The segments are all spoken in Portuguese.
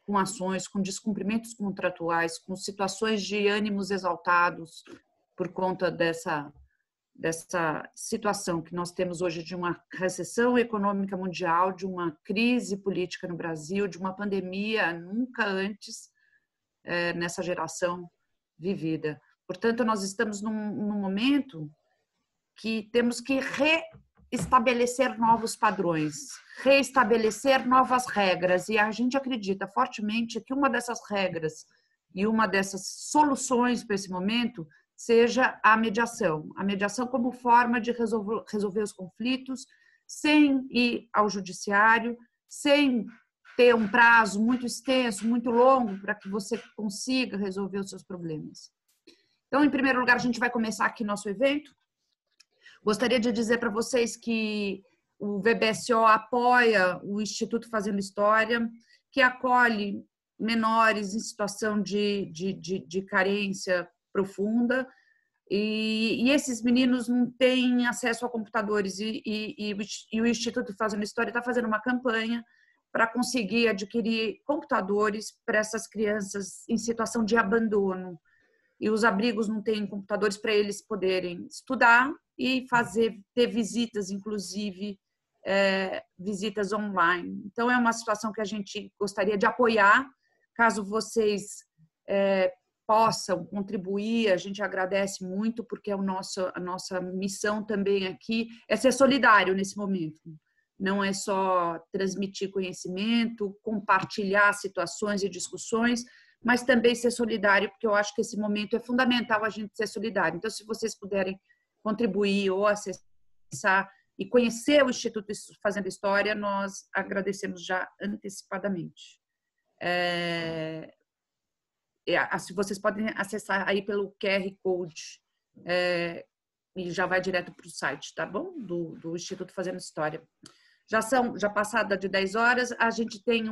com ações, com descumprimentos contratuais, com situações de ânimos exaltados por conta dessa situação que nós temos hoje de uma recessão econômica mundial, de uma crise política no Brasil, de uma pandemia nunca antes nessa geração vivida. Portanto, nós estamos num momento que temos que reestabelecer novos padrões, reestabelecer novas regras, e a gente acredita fortemente que uma dessas regras e uma dessas soluções para esse momento seja a mediação como forma de resolver os conflitos sem ir ao judiciário, sem ter um prazo muito extenso, muito longo, para que você consiga resolver os seus problemas. Então, em primeiro lugar, a gente vai começar aqui nosso evento. Gostaria de dizer para vocês que o VBSO apoia o Instituto Fazendo História, que acolhe menores em situação de carência profunda, e esses meninos não têm acesso a computadores, e o Instituto Fazendo História está fazendo uma campanha para conseguir adquirir computadores para essas crianças em situação de abandono, e os abrigos não têm computadores para eles poderem estudar e ter visitas, inclusive visitas online. Então, é uma situação que a gente gostaria de apoiar. Caso vocês possam contribuir, a gente agradece muito, porque a nossa missão também aqui é ser solidário nesse momento. Não é só transmitir conhecimento, compartilhar situações e discussões, mas também ser solidário, porque eu acho que esse momento é fundamental a gente ser solidário. Então, se vocês puderem contribuir ou acessar e conhecer o Instituto Fazendo História, nós agradecemos já antecipadamente. Se vocês podem acessar aí pelo QR Code e já vai direto para o site, tá bom? Do Instituto Fazendo História. Já passada de 10 horas, a gente tem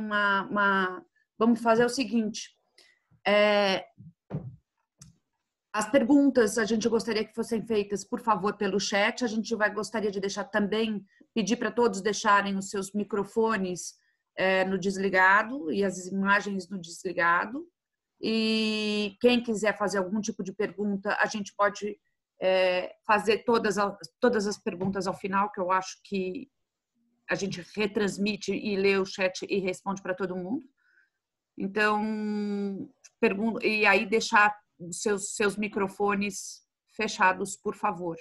vamos fazer o seguinte. As perguntas a gente gostaria que fossem feitas, por favor, pelo chat. A gente gostaria de deixar também, pedir para todos deixarem os seus microfones no desligado e as imagens no desligado. E quem quiser fazer algum tipo de pergunta, a gente pode fazer todas as perguntas ao final, que eu acho que a gente retransmite e lê o chat e responde para todo mundo. Então, e aí deixar os seus microfones fechados, por favor.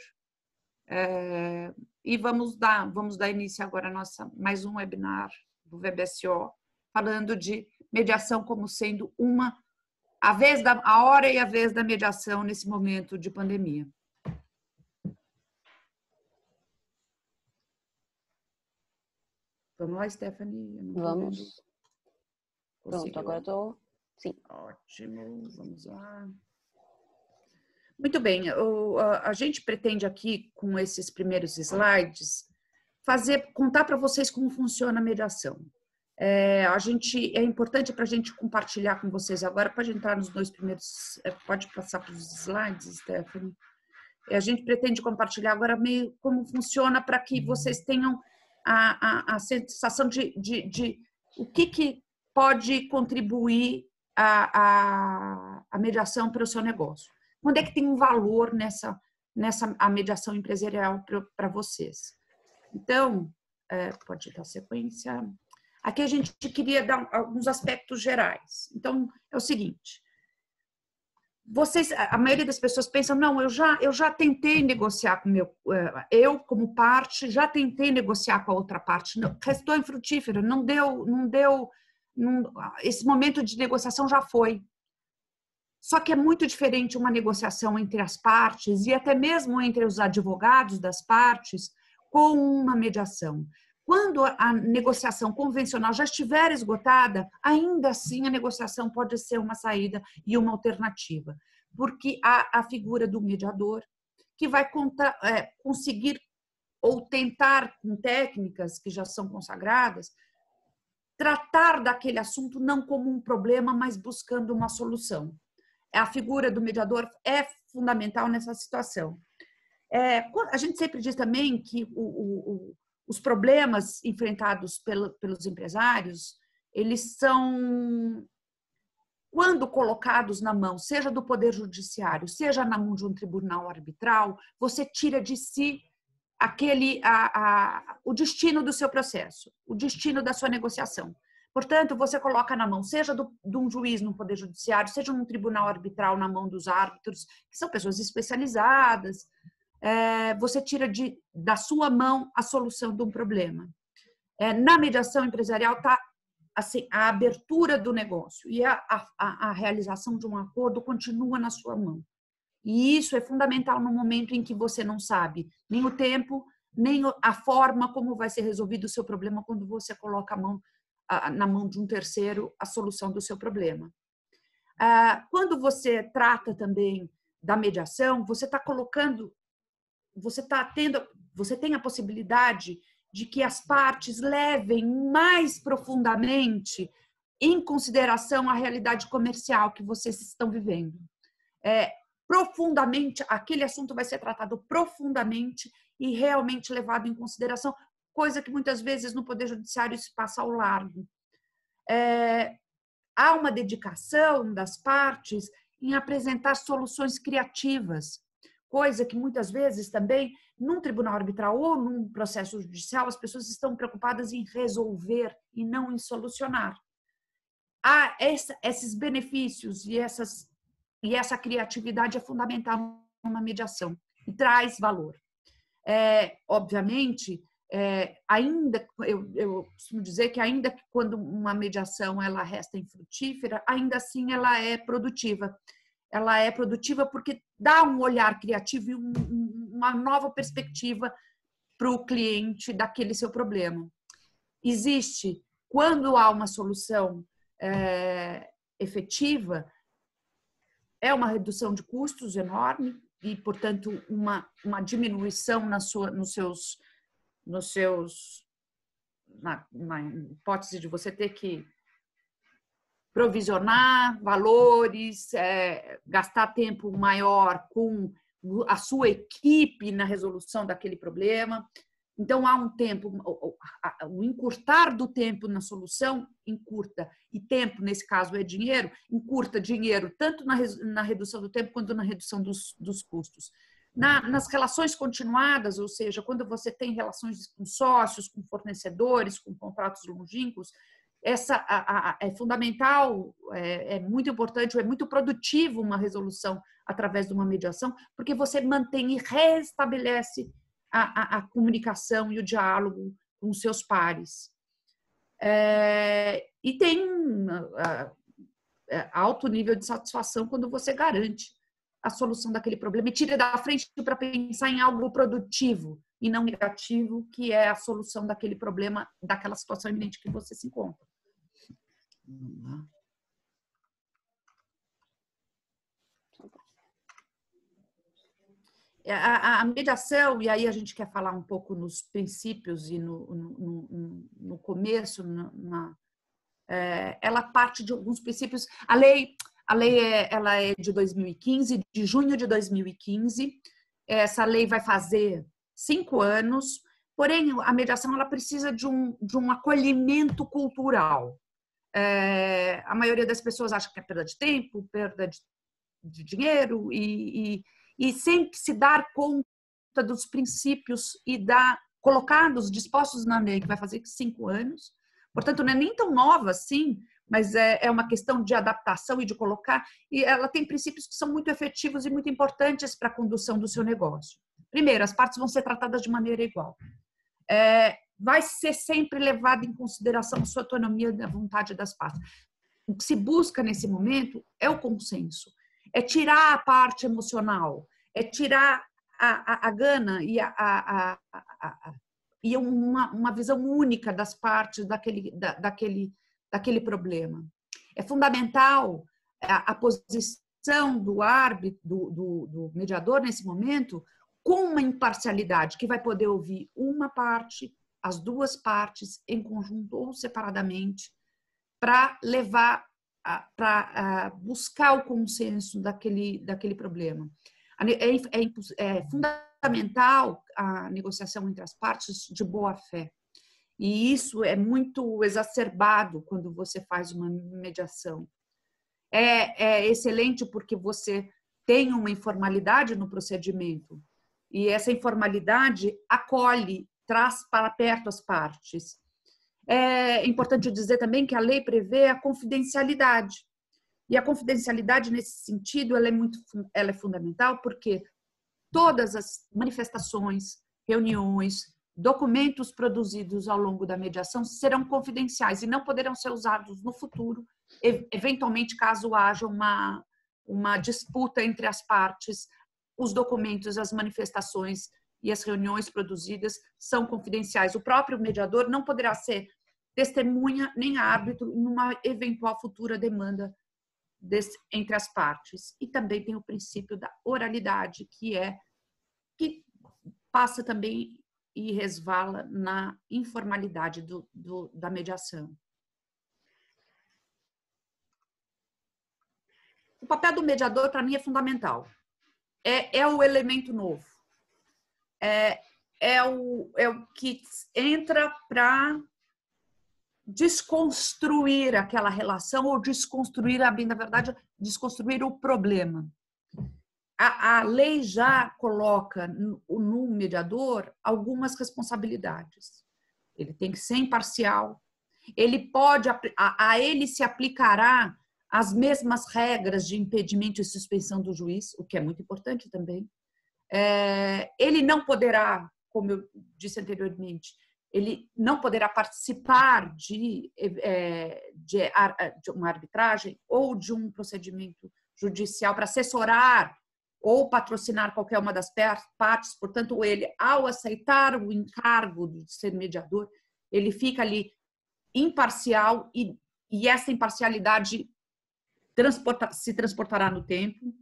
E vamos dar início agora a mais um webinar do VBSO, falando de mediação como sendo a hora e a vez da mediação nesse momento de pandemia. Vamos lá, Stephanie? Vamos. Pronto, agora estou... Sim. Ótimo, vamos lá. Muito bem, a gente pretende aqui, com esses primeiros slides, contar para vocês como funciona a mediação. É importante para a gente compartilhar com vocês agora. Pode entrar nos 2 primeiros, pode passar para os slides, Stephanie. A gente pretende compartilhar agora meio como funciona, para que vocês tenham a sensação de o que pode contribuir a mediação para o seu negócio. Quando é que tem um valor a mediação empresarial para vocês? Então, pode dar sequência. Aqui a gente queria dar alguns aspectos gerais. Então, é o seguinte. A maioria das pessoas pensam, não, eu já tentei negociar com eu como parte, já tentei negociar com a outra parte, não, restou infrutífero, não deu, esse momento de negociação já foi. Só que é muito diferente uma negociação entre as partes e até mesmo entre os advogados das partes com uma mediação. Quando a negociação convencional já estiver esgotada, ainda assim a negociação pode ser uma saída e uma alternativa, porque há a figura do mediador que vai conseguir ou tentar, com técnicas que já são consagradas, tratar daquele assunto não como um problema, mas buscando uma solução. A figura do mediador é fundamental nessa situação. A gente sempre diz também que os problemas enfrentados pelos empresários, eles são, quando colocados na mão, seja do Poder Judiciário, seja na mão de um tribunal arbitral, você tira de si o destino do seu processo, o destino da sua negociação. Portanto, você coloca na mão, seja de um juiz no Poder Judiciário, seja num tribunal arbitral na mão dos árbitros, que são pessoas especializadas, você tira da sua mão a solução de um problema. Na mediação empresarial está assim, a abertura do negócio e a realização de um acordo continua na sua mão. E isso é fundamental no momento em que você não sabe nem o tempo, nem a forma como vai ser resolvido o seu problema quando você coloca na mão de um terceiro a solução do seu problema. Quando você trata também da mediação, você está colocando, você tem a possibilidade de que as partes levem mais profundamente em consideração a realidade comercial que vocês estão vivendo. Profundamente, aquele assunto vai ser tratado profundamente e realmente levado em consideração, coisa que muitas vezes no Poder Judiciário se passa ao largo. Há uma dedicação das partes em apresentar soluções criativas, coisa que muitas vezes também, num tribunal arbitral ou num processo judicial, as pessoas estão preocupadas em resolver e não em solucionar. Há esses benefícios e essa criatividade é fundamental numa mediação e traz valor. Obviamente, ainda eu costumo dizer que ainda que quando uma mediação ela resta infrutífera, ainda assim ela é produtiva. Ela é produtiva porque dá um olhar criativo e uma nova perspectiva para o cliente daquele seu problema. Existe, quando há uma solução efetiva, uma redução de custos enorme e, portanto, uma diminuição na hipótese de você ter que provisionar valores, gastar tempo maior com a sua equipe na resolução daquele problema. Então, há um tempo, o encurtar do tempo na solução encurta, e tempo, nesse caso, é dinheiro, encurta dinheiro tanto na redução do tempo quanto na redução dos custos. Nas relações continuadas, ou seja, quando você tem relações com sócios, com fornecedores, com contratos longínquos, é fundamental, é muito importante, é muito produtivo uma resolução através de uma mediação, porque você mantém e restabelece a comunicação e o diálogo com os seus pares. E tem alto nível de satisfação quando você garante a solução daquele problema e tira da frente para pensar em algo produtivo e não negativo, que é a solução daquele problema, daquela situação iminente que você se encontra. A mediação, e aí a gente quer falar um pouco nos princípios e no começo, ela parte de alguns princípios. A lei ela é de 2015, de junho de 2015. Essa lei vai fazer 5 anos, porém a mediação ela precisa de um acolhimento cultural. A maioria das pessoas acha que é perda de tempo, perda de dinheiro e sem se dar conta dos princípios colocados, dispostos na lei, que vai fazer 5 anos. Portanto, não é nem tão nova assim, mas é uma questão de adaptação e de colocar. E ela tem princípios que são muito efetivos e muito importantes para a condução do seu negócio. Primeiro, as partes vão ser tratadas de maneira igual. Vai ser sempre levada em consideração a sua autonomia e a vontade das partes. O que se busca nesse momento é o consenso. É tirar a parte emocional, é tirar a gana e uma visão única das partes daquele problema. É fundamental a posição do árbitro, do mediador nesse momento, com uma imparcialidade, que vai poder ouvir uma parte, as duas partes, em conjunto ou separadamente, para buscar o consenso daquele problema. É fundamental a negociação entre as partes de boa fé. E isso é muito exacerbado quando você faz uma mediação. É excelente porque você tem uma informalidade no procedimento. E essa informalidade acolhe, traz para perto as partes. É importante dizer também que a lei prevê a confidencialidade. E a confidencialidade, nesse sentido, ela é fundamental porque todas as manifestações, reuniões, documentos produzidos ao longo da mediação serão confidenciais e não poderão ser usados no futuro, eventualmente, caso haja uma disputa entre as partes. Os documentos, as manifestações e as reuniões produzidas são confidenciais. O próprio mediador não poderá ser testemunha nem árbitro numa eventual futura demanda entre as partes. E também tem o princípio da oralidade, que passa também e resvala na informalidade da mediação. O papel do mediador, para mim, é fundamental. É o elemento novo. É o que entra para desconstruir aquela relação ou desconstruir, na verdade, desconstruir o problema. A lei já coloca no mediador algumas responsabilidades. Ele tem que ser imparcial. Ele pode, a ele se aplicará as mesmas regras de impedimento e suspensão do juiz, o que é muito importante também. Ele não poderá, como eu disse anteriormente, ele não poderá participar de uma arbitragem ou de um procedimento judicial para assessorar ou patrocinar qualquer uma das partes. Portanto, ele, ao aceitar o encargo de ser mediador, ele fica ali imparcial e essa imparcialidade se transportará no tempo.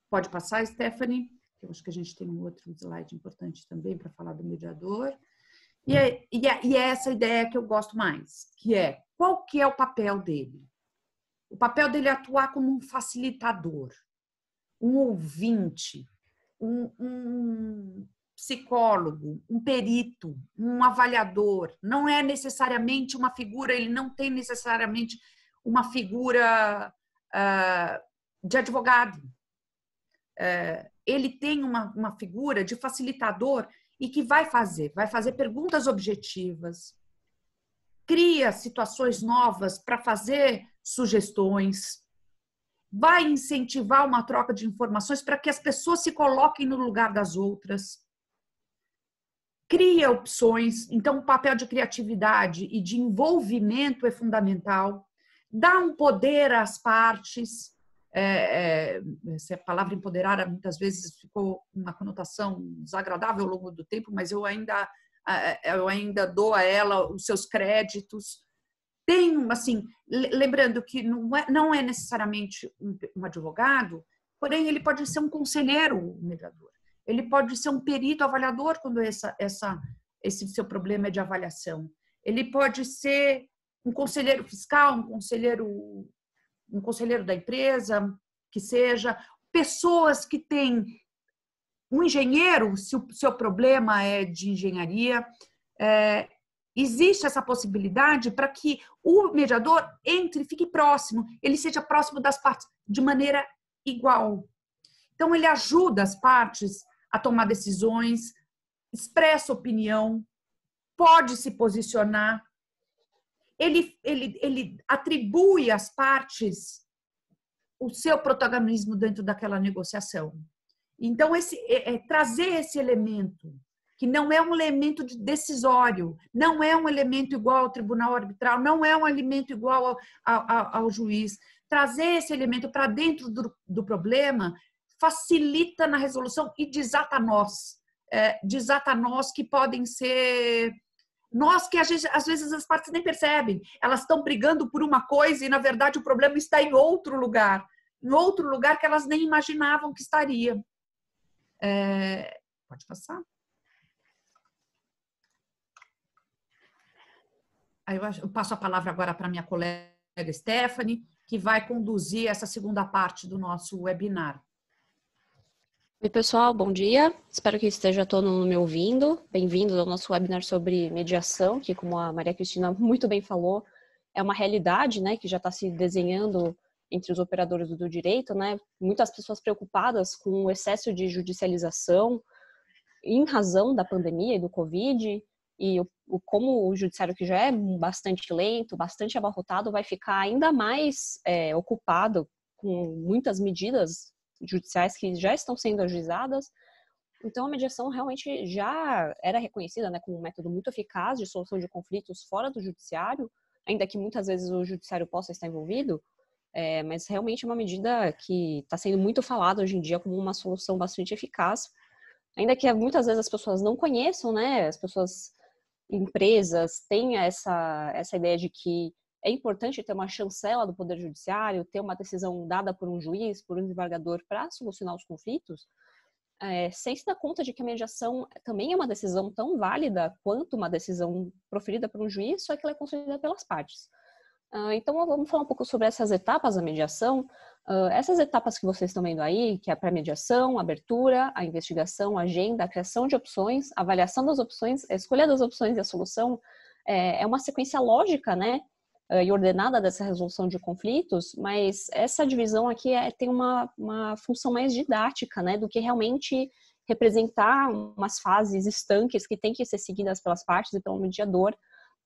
Pode passar, Stephanie. Eu acho que a gente tem um outro slide importante também para falar do mediador. E é essa ideia que eu gosto mais, que é qual que é o papel dele? O papel dele é atuar como um facilitador, um ouvinte, um psicólogo, um perito, um avaliador. Não é necessariamente uma figura, ele não tem necessariamente uma figura de advogado. Ele tem uma figura de facilitador e que vai fazer perguntas objetivas, cria situações novas para fazer sugestões, vai incentivar uma troca de informações para que as pessoas se coloquem no lugar das outras, cria opções. Então, o papel de criatividade e de envolvimento é fundamental, dá um poder às partes. Essa palavra empoderar muitas vezes ficou uma conotação desagradável ao longo do tempo, mas eu ainda dou a ela os seus créditos. Tem, assim, lembrando que não é necessariamente um advogado, porém ele pode ser um conselheiro mediador, ele pode ser um perito avaliador quando esse seu problema é de avaliação, ele pode ser um conselheiro fiscal, um conselheiro da empresa, que seja, pessoas que têm um engenheiro, se o seu problema é de engenharia, existe essa possibilidade para que o mediador entre e fique próximo, ele seja próximo das partes de maneira igual. Então, ele ajuda as partes a tomar decisões, expressa opinião, pode se posicionar. Ele atribui às partes o seu protagonismo dentro daquela negociação. Então, trazer esse elemento, que não é um elemento decisório, não é um elemento igual ao tribunal arbitral, não é um elemento igual ao juiz. Trazer esse elemento para dentro do problema facilita na resolução e desata nós. Desata nós que podem ser... Nós que às vezes as partes nem percebem. Elas estão brigando por uma coisa e, na verdade, o problema está em outro lugar que elas nem imaginavam que estaria. Pode passar? Aí eu passo a palavra agora para a minha colega Stephanie, que vai conduzir essa segunda parte do nosso webinar. Oi, pessoal, bom dia. Espero que esteja todo mundo me ouvindo. Bem-vindos ao nosso webinar sobre mediação, que, como a Maria Cristina muito bem falou, é uma realidade, né, que já está se desenhando entre os operadores do direito, né? Muitas pessoas preocupadas com o excesso de judicialização em razão da pandemia e do Covid, e como o judiciário, que já é bastante lento, bastante abarrotado, vai ficar ainda mais ocupado com muitas medidas judiciais que já estão sendo ajuizadas. Então, a mediação realmente já era reconhecida, né, como um método muito eficaz de solução de conflitos fora do judiciário, ainda que muitas vezes o judiciário possa estar envolvido, mas realmente é uma medida que está sendo muito falada hoje em dia como uma solução bastante eficaz, ainda que muitas vezes as pessoas não conheçam, né, as pessoas, empresas, têm essa ideia de que é importante ter uma chancela do Poder Judiciário, ter uma decisão dada por um juiz, por um desembargador para solucionar os conflitos, sem se dar conta de que a mediação também é uma decisão tão válida quanto uma decisão proferida por um juiz, só que ela é construída pelas partes. Então, vamos falar um pouco sobre essas etapas da mediação. Essas etapas que vocês estão vendo aí, que é a pré-mediação, a abertura, a investigação, a agenda, a criação de opções, a avaliação das opções, a escolha das opções e a solução, é uma sequência lógica, né, e ordenada dessa resolução de conflitos, mas essa divisão aqui tem uma função mais didática, né, do que realmente representar umas fases estanques que têm que ser seguidas pelas partes e pelo mediador,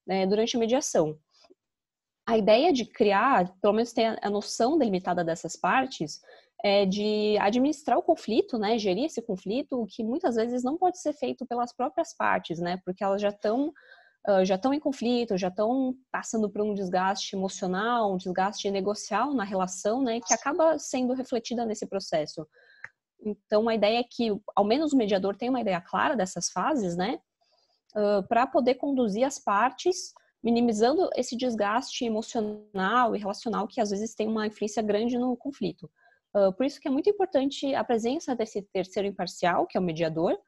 né, durante a mediação. A ideia de criar, pelo menos ter a noção delimitada dessas partes, é de administrar o conflito, né, gerir esse conflito, que muitas vezes não pode ser feito pelas próprias partes, né, porque elas já estão em conflito, já estão passando por um desgaste emocional, um desgaste negocial na relação, né, que acaba sendo refletida nesse processo. Então, a ideia é que, ao menos o mediador tenha uma ideia clara dessas fases, né, para poder conduzir as partes, minimizando esse desgaste emocional e relacional que às vezes tem uma influência grande no conflito. Por isso que é muito importante a presença desse terceiro imparcial, que é o mediador,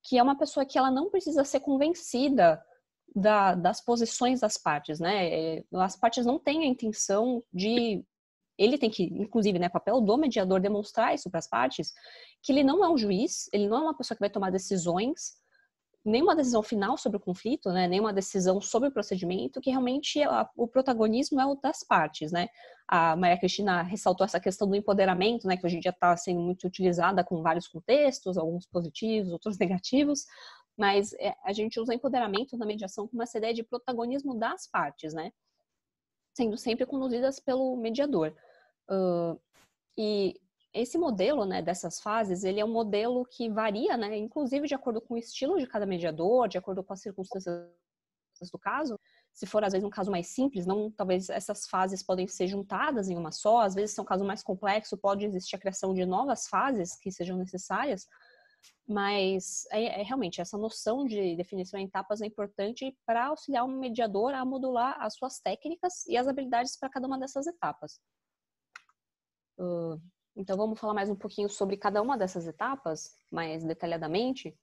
que é uma pessoa que ela não precisa ser convencida das posições das partes, né? As partes não têm a intenção de... Ele tem que, inclusive, né, papel do mediador, demonstrar isso para as partes, que ele não é um juiz, ele não é uma pessoa que vai tomar decisões, nenhuma decisão final sobre o conflito, né, nenhuma decisão sobre o procedimento, que realmente o protagonismo é o das partes, né. A Maria Cristina ressaltou essa questão do empoderamento, né, que hoje em dia está sendo muito utilizada com vários contextos, alguns positivos, outros negativos, mas a gente usa empoderamento na mediação como essa ideia de protagonismo das partes, né, sendo sempre conduzidas pelo mediador. E esse modelo, né, dessas fases, ele é um modelo que varia, né, inclusive de acordo com o estilo de cada mediador, de acordo com as circunstâncias do caso. Se for, às vezes, um caso mais simples, não, talvez essas fases podem ser juntadas em uma só. Às vezes, se é um caso mais complexo, pode existir a criação de novas fases que sejam necessárias. Mas, realmente, essa noção de definição em etapas é importante para auxiliar o mediador a modular as suas técnicas e as habilidades para cada uma dessas etapas. Então, vamos falar mais um pouquinho sobre cada uma dessas etapas, mais detalhadamente.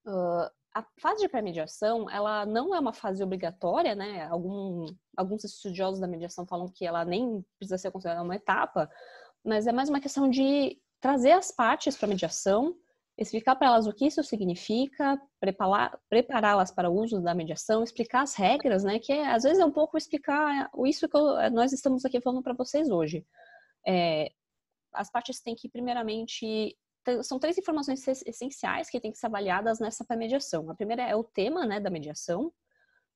A fase de pré-mediação, ela não é uma fase obrigatória, né? Alguns estudiosos da mediação falam que ela nem precisa ser considerada uma etapa, mas é mais uma questão de trazer as partes para a mediação, explicar para elas o que isso significa, prepará-las para o uso da mediação, explicar as regras, né? Que às vezes é um pouco explicar isso que nós estamos aqui falando para vocês hoje. As partes têm que, primeiramente, são 3 informações essenciais que têm que ser avaliadas nessa pré-mediação. A primeira é o tema, né, da mediação.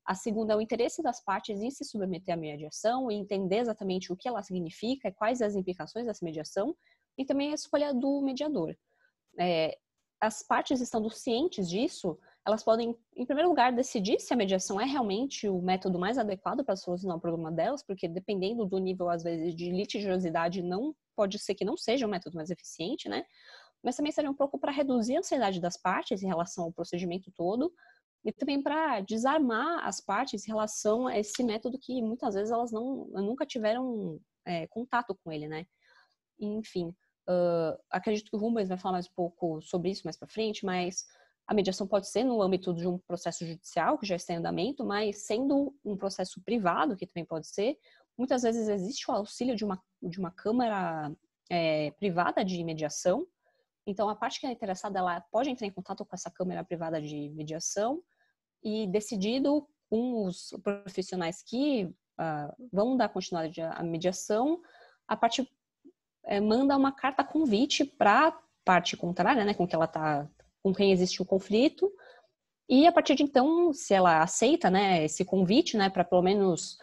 A segunda é o interesse das partes em se submeter à mediação e entender exatamente o que ela significa e quais as implicações dessa mediação. E também a escolha do mediador. As partes estando cientes disso, elas podem, em primeiro lugar, decidir se a mediação é realmente o método mais adequado para solucionar o problema delas, porque dependendo do nível, às vezes, de litigiosidade, não pode ser que não seja o método mais eficiente, né? Mas também seria um pouco para reduzir a ansiedade das partes em relação ao procedimento todo e também para desarmar as partes em relação a esse método que muitas vezes elas nunca tiveram contato com ele, né? Enfim, acredito que o Rubens vai falar mais um pouco sobre isso mais para frente, mas a mediação pode ser no âmbito de um processo judicial que já está em andamento, mas sendo um processo privado, que também pode ser, muitas vezes existe o auxílio de uma câmara privada de mediação, Então, a parte que é interessada, ela pode entrar em contato com essa câmara privada de mediação e, decidido com os profissionais que vão dar continuidade à mediação, a parte manda uma carta convite para a parte contrária, né, com quem existe o conflito, e a partir de então, se ela aceita, né, esse convite, né, para pelo menos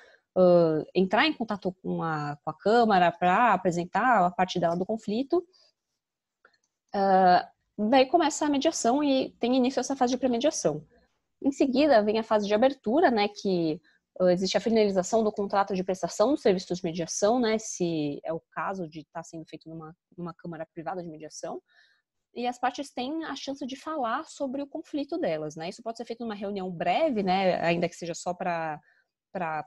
entrar em contato com a Câmara para apresentar a parte dela do conflito, daí começa a mediação e tem início essa fase de pré-mediação. Em seguida, vem a fase de abertura, né, que existe a finalização do contrato de prestação de serviços de mediação, né, se é o caso de estar sendo feito numa câmara privada de mediação, e as partes têm a chance de falar sobre o conflito delas, né. Isso pode ser feito numa reunião breve, né, ainda que seja só para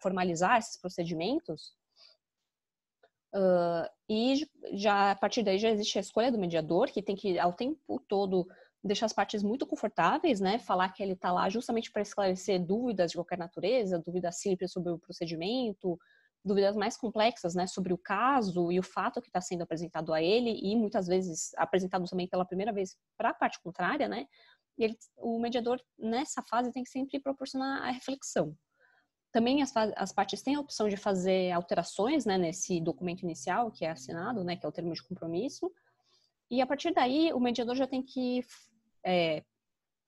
formalizar esses procedimentos, e já a partir daí já existe a escolha do mediador, que tem que, ao tempo todo, deixar as partes muito confortáveis, né? Falar que ele está lá justamente para esclarecer dúvidas de qualquer natureza, dúvidas simples sobre o procedimento, dúvidas mais complexas, né? Sobre o caso e o fato que está sendo apresentado a ele e muitas vezes apresentado também pela primeira vez para a parte contrária, né? E o mediador, nessa fase, tem que sempre proporcionar a reflexão. Também as partes têm a opção de fazer alterações, né, nesse documento inicial que é assinado, né, que é o termo de compromisso. E a partir daí, o mediador já tem que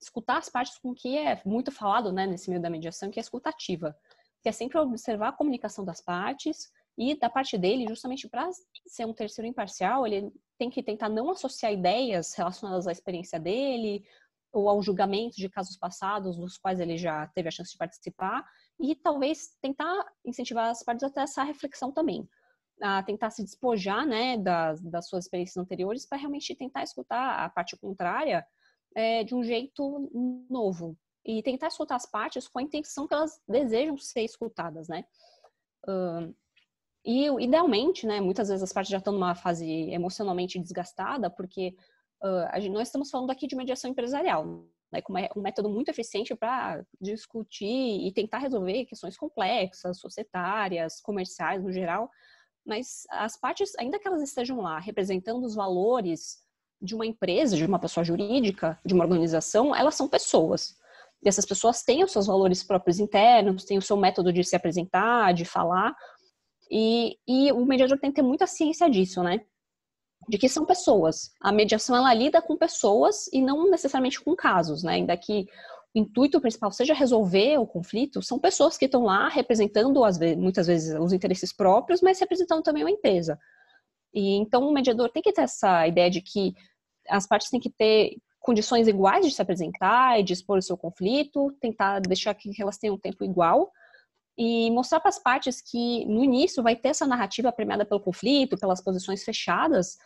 escutar as partes com que é muito falado, né, nesse meio da mediação, que é a escutativa. Que é sempre observar a comunicação das partes e da parte dele, justamente para ser um terceiro imparcial, ele tem que tentar não associar ideias relacionadas à experiência dele ou ao julgamento de casos passados dos quais ele já teve a chance de participar e talvez tentar incentivar as partes até essa reflexão também. A tentar se despojar, né, das suas experiências anteriores para realmente tentar escutar a parte contrária de um jeito novo e tentar escutar as partes com a intenção que elas desejam ser escutadas, né? E idealmente, né, muitas vezes as partes já estão numa fase emocionalmente desgastada porque nós estamos falando aqui de mediação empresarial, né, como é um método muito eficiente para discutir e tentar resolver questões complexas, societárias, comerciais no geral. Mas as partes, ainda que elas estejam lá representando os valores de uma empresa, de uma pessoa jurídica, de uma organização, elas são pessoas. E essas pessoas têm os seus valores próprios internos, têm o seu método de se apresentar, de falar. E o mediador tem que ter muita ciência disso, né? De que são pessoas. A mediação, ela lida com pessoas e não necessariamente com casos, né? Ainda que o intuito principal seja resolver o conflito, são pessoas que estão lá representando, muitas vezes, os interesses próprios, mas representando também uma empresa. E então o mediador tem que ter essa ideia de que as partes têm que ter condições iguais de se apresentar e de expor o seu conflito, tentar deixar que elas tenham um tempo igual e mostrar para as partes que no início vai ter essa narrativa premiada pelo conflito, pelas posições fechadas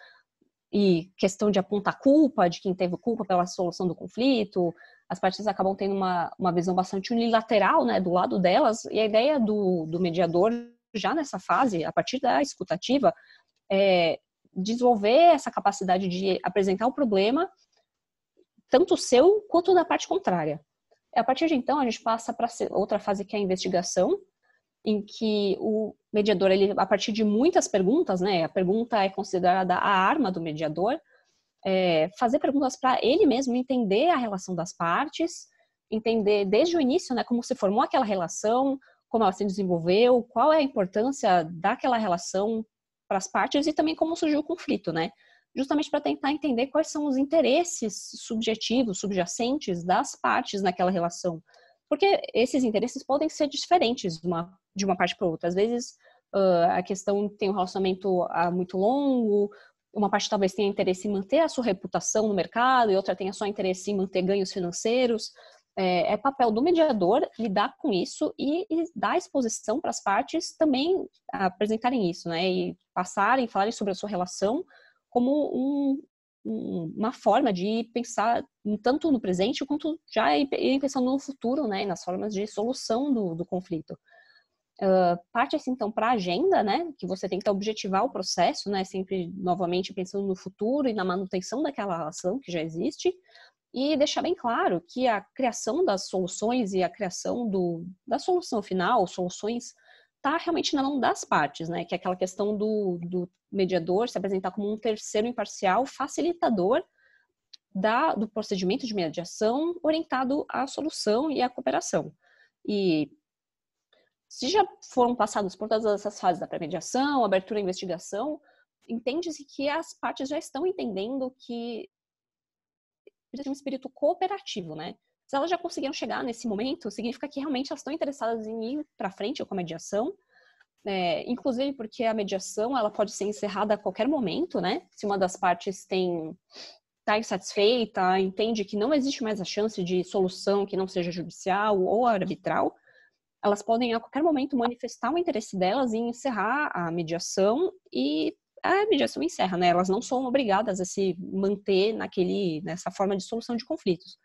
e questão de apontar culpa, de quem teve culpa pela solução do conflito. As partes acabam tendo uma visão bastante unilateral, né, do lado delas, e a ideia do mediador, já nessa fase, a partir da escutativa, é desenvolver essa capacidade de apresentar o problema, tanto o seu quanto da parte contrária. A partir de então, a gente passa para outra fase que é a investigação, em que o mediador, ele, a partir de muitas perguntas, né, a pergunta é considerada a arma do mediador, fazer perguntas para ele mesmo entender a relação das partes, entender desde o início, né, como se formou aquela relação, como ela se desenvolveu, qual é a importância daquela relação para as partes e também como surgiu o conflito, né? Justamente para tentar entender quais são os interesses subjetivos, subjacentes das partes naquela relação. Porque esses interesses podem ser diferentes de uma parte para outra. Às vezes, a questão tem um relacionamento muito longo, uma parte talvez tenha interesse em manter a sua reputação no mercado e outra tenha só interesse em manter ganhos financeiros. É papel do mediador lidar com isso e dar exposição para as partes também apresentarem isso, né? E falarem sobre a sua relação como uma forma de pensar tanto no presente quanto já ir pensando no futuro, né? Nas formas de solução do conflito. Parte-se então para a agenda, né? Que você tem que objetivar o processo, né? Sempre novamente pensando no futuro e na manutenção daquela relação que já existe. E deixar bem claro que a criação das soluções e a criação da solução final, soluções, está realmente na mão das partes, né? Que é aquela questão do mediador se apresentar como um terceiro imparcial facilitador do procedimento de mediação orientado à solução e à cooperação. E se já foram passados por todas essas fases da pré-mediação, abertura à investigação, entende-se que as partes já estão entendendo que precisa de um espírito cooperativo, né? Se elas já conseguiram chegar nesse momento, significa que realmente elas estão interessadas em ir para frente com a mediação, inclusive porque a mediação ela pode ser encerrada a qualquer momento, né? Se uma das partes está insatisfeita, entende que não existe mais a chance de solução que não seja judicial ou arbitral, elas podem a qualquer momento manifestar o interesse delas em encerrar a mediação e a mediação encerra, né? Elas não são obrigadas a se manter nessa forma de solução de conflitos.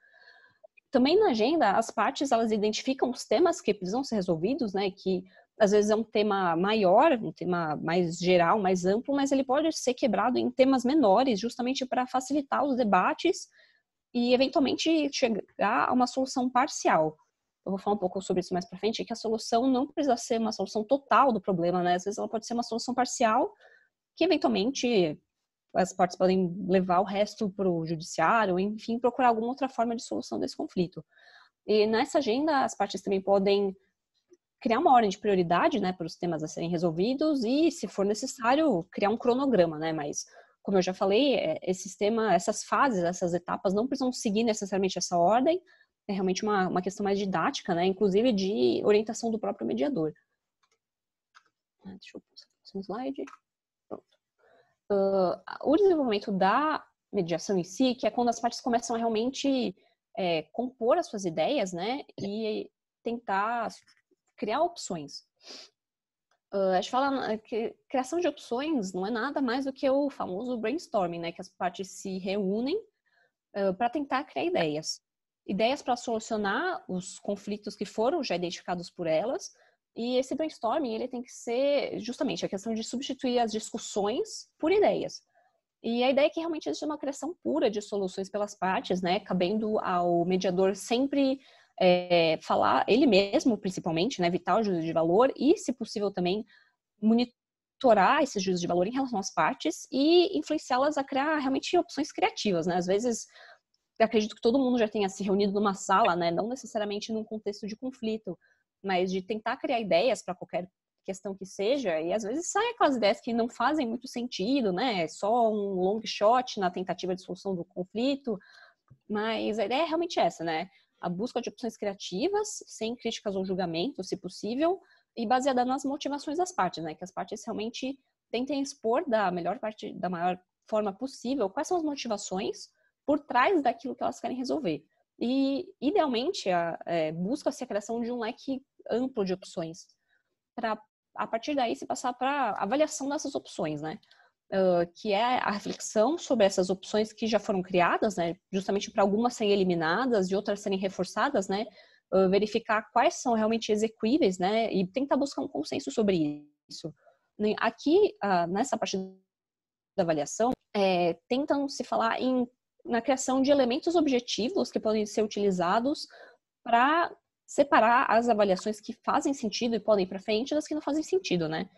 Também na agenda, as partes, elas identificam os temas que precisam ser resolvidos, né? Que às vezes é um tema maior, um tema mais geral, mais amplo, mas ele pode ser quebrado em temas menores, justamente para facilitar os debates e, eventualmente, chegar a uma solução parcial. Eu vou falar um pouco sobre isso mais para frente, que a solução não precisa ser uma solução total do problema, né? Às vezes ela pode ser uma solução parcial, que eventualmente as partes podem levar o resto para o judiciário, enfim, procurar alguma outra forma de solução desse conflito. E nessa agenda, as partes também podem criar uma ordem de prioridade, né, para os temas a serem resolvidos e, se for necessário, criar um cronograma, né? Mas, como eu já falei, essas fases, essas etapas não precisam seguir necessariamente essa ordem, é realmente uma questão mais didática, né, inclusive de orientação do próprio mediador. Deixa eu passar o próximo slide. O desenvolvimento da mediação em si, que é quando as partes começam a realmente compor as suas ideias, né, e tentar criar opções. A gente fala que criação de opções não é nada mais do que o famoso brainstorming, né, que as partes se reúnem para tentar criar ideias. Ideias para solucionar os conflitos que foram já identificados por elas. E esse brainstorming, ele tem que ser justamente a questão de substituir as discussões por ideias. E a ideia é que realmente existe uma criação pura de soluções pelas partes, né? Cabendo ao mediador sempre falar, ele mesmo principalmente, né? Evitar o juízo de valor e, se possível, também monitorar esses juízos de valor em relação às partes e influenciá-las a criar realmente opções criativas, né? Às vezes, eu acredito que todo mundo já tenha se reunido numa sala, né? Não necessariamente num contexto de conflito, mas de tentar criar ideias para qualquer questão que seja, e às vezes saem aquelas ideias que não fazem muito sentido, né? É só um long shot na tentativa de solução do conflito, mas a ideia é realmente essa, né? A busca de opções criativas, sem críticas ou julgamento, se possível, e baseada nas motivações das partes, né? Que as partes realmente tentem expor da maior forma possível quais são as motivações por trás daquilo que elas querem resolver. E, idealmente, busca-se a criação de um leque amplo de opções, para, a partir daí, se passar para a avaliação dessas opções, né? Que é a reflexão sobre essas opções que já foram criadas, né? Justamente para algumas serem eliminadas e outras serem reforçadas, né? Verificar quais são realmente execuíveis, né? E tentar buscar um consenso sobre isso. Aqui, nessa parte da avaliação, tentam se falar na criação de elementos objetivos que podem ser utilizados para separar as avaliações que fazem sentido e podem ir para frente das que não fazem sentido, né?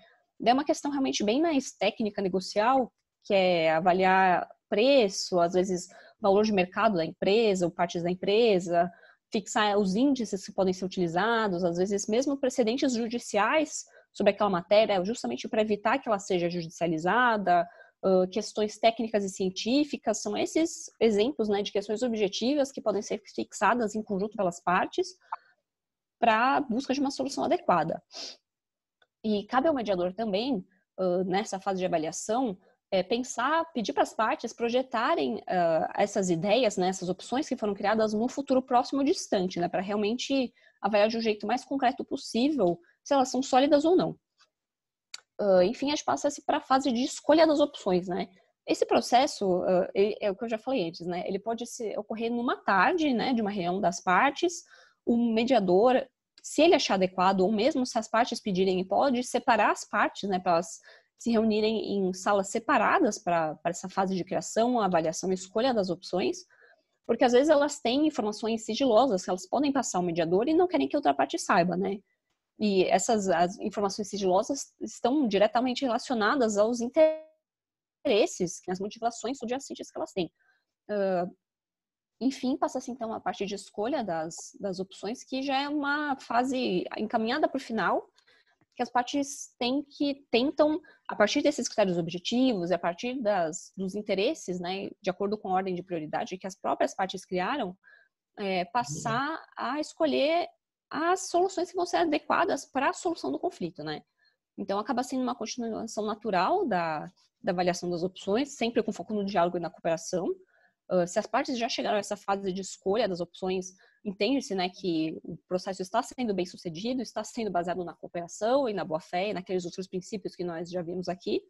É uma questão realmente bem mais técnica, negocial, que é avaliar preço, às vezes valor de mercado da empresa ou partes da empresa, fixar os índices que podem ser utilizados, às vezes mesmo precedentes judiciais sobre aquela matéria, justamente para evitar que ela seja judicializada. Questões técnicas e científicas, são esses exemplos, né, de questões objetivas que podem ser fixadas em conjunto pelas partes para a busca de uma solução adequada. E cabe ao mediador também, nessa fase de avaliação, pedir para as partes projetarem essas ideias, né, essas opções que foram criadas no futuro próximo ou distante, né, para realmente avaliar de um jeito mais concreto possível se elas são sólidas ou não. Enfim, a gente passa para a fase de escolha das opções, né? Esse processo, é o que eu já falei antes, né? Ele pode ocorrer numa tarde, né, de uma reunião das partes. O mediador, se ele achar adequado, ou mesmo se as partes pedirem, pode separar as partes, né, para elas se reunirem em salas separadas para essa fase de criação, avaliação e escolha das opções, porque às vezes elas têm informações sigilosas que elas podem passar ao mediador e não querem que outra parte saiba, né? E as informações sigilosas estão diretamente relacionadas aos interesses, às motivações subjacentes que elas têm. Enfim, passa-se então a parte de escolha das opções, que já é uma fase encaminhada para o final, que as partes tentam, a partir desses critérios objetivos, a partir dos interesses, né, de acordo com a ordem de prioridade que as próprias partes criaram, passar a escolher as soluções que vão ser adequadas para a solução do conflito, né? Então, acaba sendo uma continuação natural da avaliação das opções, sempre com foco no diálogo e na cooperação. Se as partes já chegaram a essa fase de escolha das opções, entende-se, né, que o processo está sendo bem sucedido, está sendo baseado na cooperação e na boa-fé e naqueles outros princípios que nós já vimos aqui.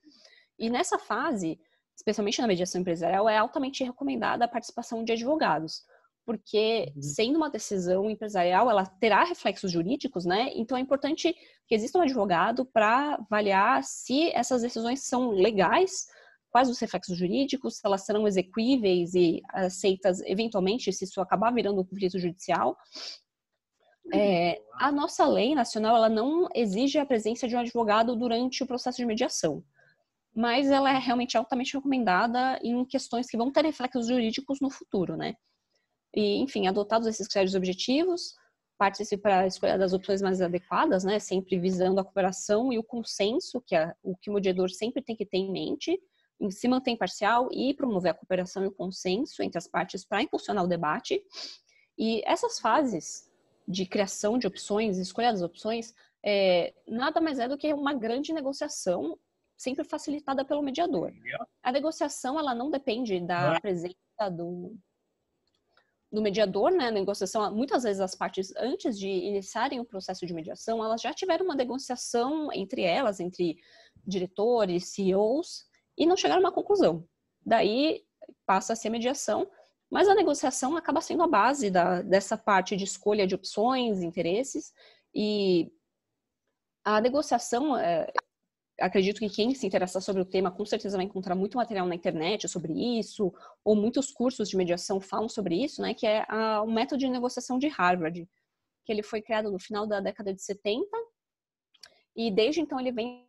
E nessa fase, especialmente na mediação empresarial, é altamente recomendada a participação de advogados, porque sendo uma decisão empresarial, ela terá reflexos jurídicos, né? Então é importante que exista um advogado para avaliar se essas decisões são legais, quais os reflexos jurídicos, se elas serão exequíveis e aceitas eventualmente se isso acabar virando um conflito judicial. A nossa lei nacional, ela não exige a presença de um advogado durante o processo de mediação, mas ela é realmente altamente recomendada em questões que vão ter reflexos jurídicos no futuro, né? E, enfim, adotados esses critérios objetivos, parte-se para a escolha das opções mais adequadas, né? Sempre visando a cooperação e o consenso, que é o que o mediador sempre tem que ter em mente, em se manter imparcial e promover a cooperação e o consenso entre as partes para impulsionar o debate. E essas fases de criação de opções, escolha das opções, nada mais é do que uma grande negociação, sempre facilitada pelo mediador. A negociação, ela não depende da presença do mediador, né? A negociação, muitas vezes as partes, antes de iniciarem o processo de mediação, elas já tiveram uma negociação entre elas, entre diretores, CEOs, e não chegaram a uma conclusão. Daí passa a ser mediação, mas a negociação acaba sendo a base dessa parte de escolha de opções, interesses, e a negociação, acredito que quem se interessar sobre o tema com certeza vai encontrar muito material na internet sobre isso, ou muitos cursos de mediação falam sobre isso, né, que é o método de negociação de Harvard, que ele foi criado no final da década de 70, e desde então ele vem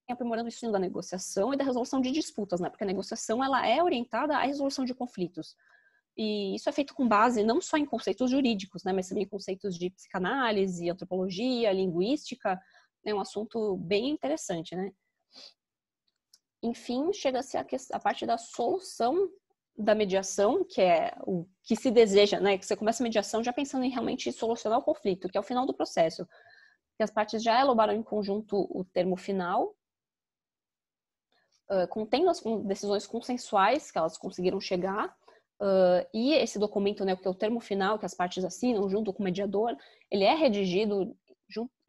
aprimorando o ensino da negociação e da resolução de disputas, né, porque a negociação ela é orientada à resolução de conflitos. E isso é feito com base não só em conceitos jurídicos, né, mas também em conceitos de psicanálise, antropologia, linguística. É um assunto bem interessante, né? Enfim, chega-se a parte da solução da mediação, que é o que se deseja, né? Que você começa a mediação já pensando em realmente solucionar o conflito, que é o final do processo. Que as partes já elaboraram em conjunto o termo final, contendo as decisões consensuais que elas conseguiram chegar, e esse documento, né, que é o termo final que as partes assinam junto com o mediador, ele é redigido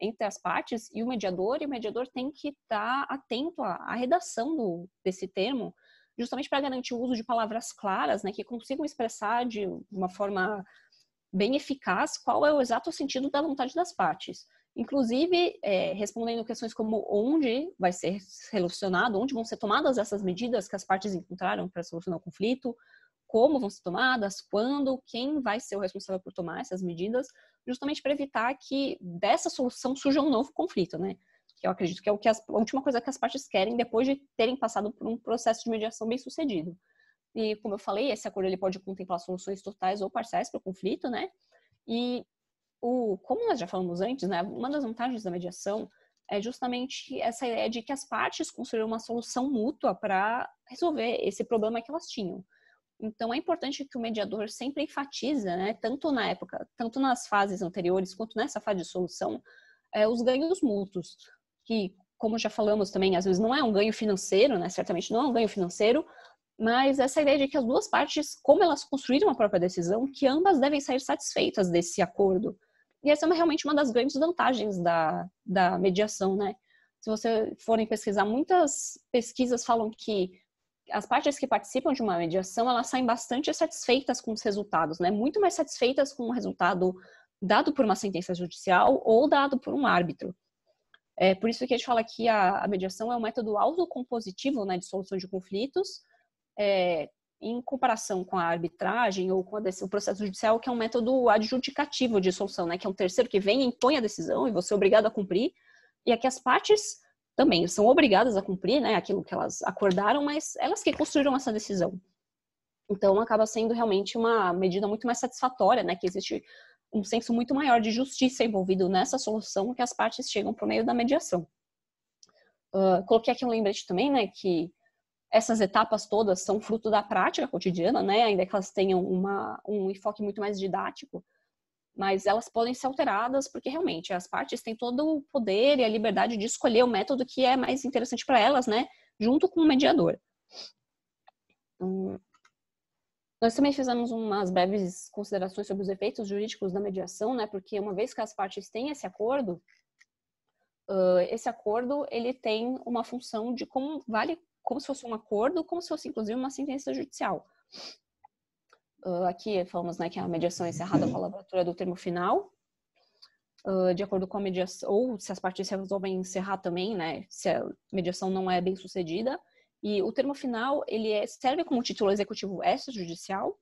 entre as partes e o mediador tem que estar atento à redação desse termo, justamente para garantir o uso de palavras claras, né, que consigam expressar de uma forma bem eficaz qual é o exato sentido da vontade das partes. Inclusive, respondendo questões como onde vai ser relacionado, onde vão ser tomadas essas medidas que as partes encontraram para solucionar o conflito, como vão ser tomadas, quando, quem vai ser o responsável por tomar essas medidas, justamente para evitar que dessa solução surja um novo conflito, né? Que eu acredito que é a última coisa que as partes querem depois de terem passado por um processo de mediação bem sucedido. E, como eu falei, esse acordo ele pode contemplar soluções totais ou parciais para o conflito, né? E, como nós já falamos antes, né, uma das vantagens da mediação é justamente essa ideia de que as partes construíram uma solução mútua para resolver esse problema que elas tinham. Então, é importante que o mediador sempre enfatize, né, tanto nas fases anteriores, quanto nessa fase de solução, os ganhos mútuos, que, como já falamos também, às vezes não é um ganho financeiro, né, certamente não é um ganho financeiro, mas essa ideia de que as duas partes, como elas construíram a própria decisão, que ambas devem sair satisfeitas desse acordo. E essa é realmente uma das grandes vantagens da mediação, né? Se você forem pesquisar, muitas pesquisas falam que as partes que participam de uma mediação, elas saem bastante satisfeitas com os resultados, né? Muito mais satisfeitas com o resultado dado por uma sentença judicial ou dado por um árbitro. É por isso que a gente fala que a mediação é um método autocompositivo, né, de solução de conflitos, em comparação com a arbitragem ou com o processo judicial, que é um método adjudicativo de solução, né? Que é um terceiro que vem e impõe a decisão e você é obrigado a cumprir. E aqui as partes também são obrigadas a cumprir, né, aquilo que elas acordaram, mas elas que construíram essa decisão. Então, acaba sendo realmente uma medida muito mais satisfatória, né? Que existe um senso muito maior de justiça envolvido nessa solução que as partes chegam por meio da mediação. Coloquei aqui um lembrete também, né? Que essas etapas todas são fruto da prática cotidiana, né? Ainda que elas tenham um enfoque muito mais didático, mas elas podem ser alteradas porque realmente as partes têm todo o poder e a liberdade de escolher o método que é mais interessante para elas, né? Junto com o mediador. Nós também fizemos umas breves considerações sobre os efeitos jurídicos da mediação, né? Porque uma vez que as partes têm esse acordo ele tem uma função de como se fosse um acordo, como se fosse inclusive uma sentença judicial. Aqui falamos, né, que a mediação é encerrada com a lavratura do termo final, de acordo com a mediação, ou se as partes resolvem encerrar também, né, se a mediação não é bem sucedida. E o termo final, serve como título executivo extrajudicial,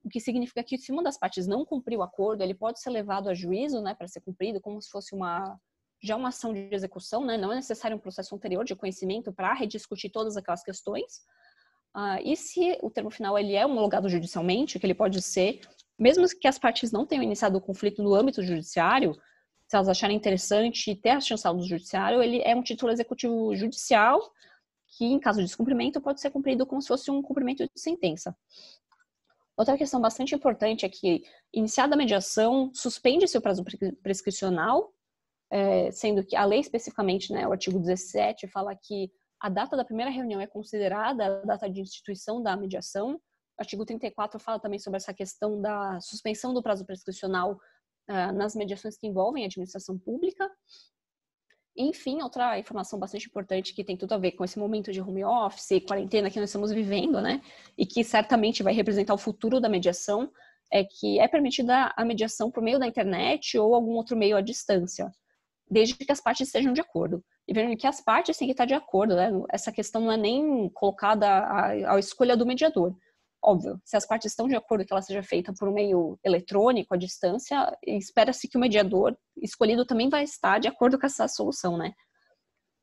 o que significa que se uma das partes não cumprir o acordo, ele pode ser levado a juízo, né, para ser cumprido, como se fosse uma ação de execução, né, não é necessário um processo anterior de conhecimento para rediscutir todas aquelas questões. E se o termo final ele é homologado judicialmente, que ele pode ser, mesmo que as partes não tenham iniciado o conflito no âmbito judiciário, se elas acharem interessante ter a chancela do judiciário, ele é um título executivo judicial que, em caso de descumprimento, pode ser cumprido como se fosse um cumprimento de sentença. Outra questão bastante importante é que, iniciada a mediação, suspende-se o prazo prescricional, sendo que a lei especificamente, né, o artigo 17, fala que a data da primeira reunião é considerada a data de instituição da mediação. O artigo 34 fala também sobre essa questão da suspensão do prazo prescricional nas mediações que envolvem a administração pública. Enfim, outra informação bastante importante que tem tudo a ver com esse momento de home office e quarentena que nós estamos vivendo, né, e que certamente vai representar o futuro da mediação, é que é permitida a mediação por meio da internet ou algum outro meio à distância, desde que as partes estejam de acordo. E vendo que as partes têm que estar de acordo, né? Essa questão não é nem colocada à escolha do mediador. Óbvio, se as partes estão de acordo que ela seja feita por um meio eletrônico, à distância, espera-se que o mediador escolhido também vai estar de acordo com essa solução, né?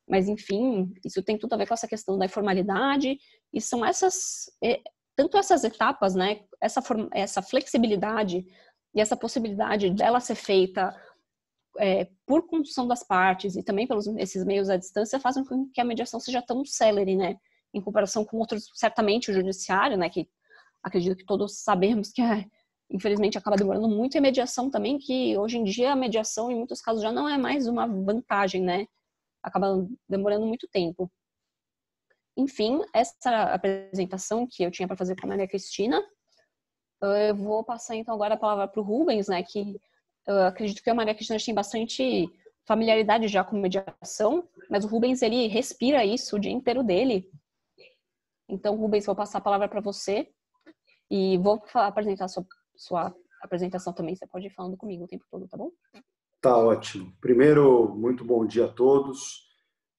Mas, enfim, isso tem tudo a ver com essa questão da informalidade, e são tanto essas etapas, né? Essa flexibilidade e essa possibilidade dela ser feita por condução das partes e também pelos esses meios à distância fazem com que a mediação seja tão célere, né? Em comparação com outros, certamente o judiciário, né? Que acredito que todos sabemos que infelizmente acaba demorando muito, e a mediação também, que hoje em dia a mediação em muitos casos já não é mais uma vantagem, né? Acaba demorando muito tempo. Enfim, essa apresentação que eu tinha para fazer com a Maria Cristina, eu vou passar então agora a palavra para o Rubens, né? Que eu acredito que a Maria Cristina tem bastante familiaridade já com mediação, mas o Rubens, ele respira isso o dia inteiro dele. Então, Rubens, vou passar a palavra para você e vou apresentar a sua apresentação também. Você pode ir falando comigo o tempo todo, tá bom? Tá ótimo. Primeiro, muito bom dia a todos.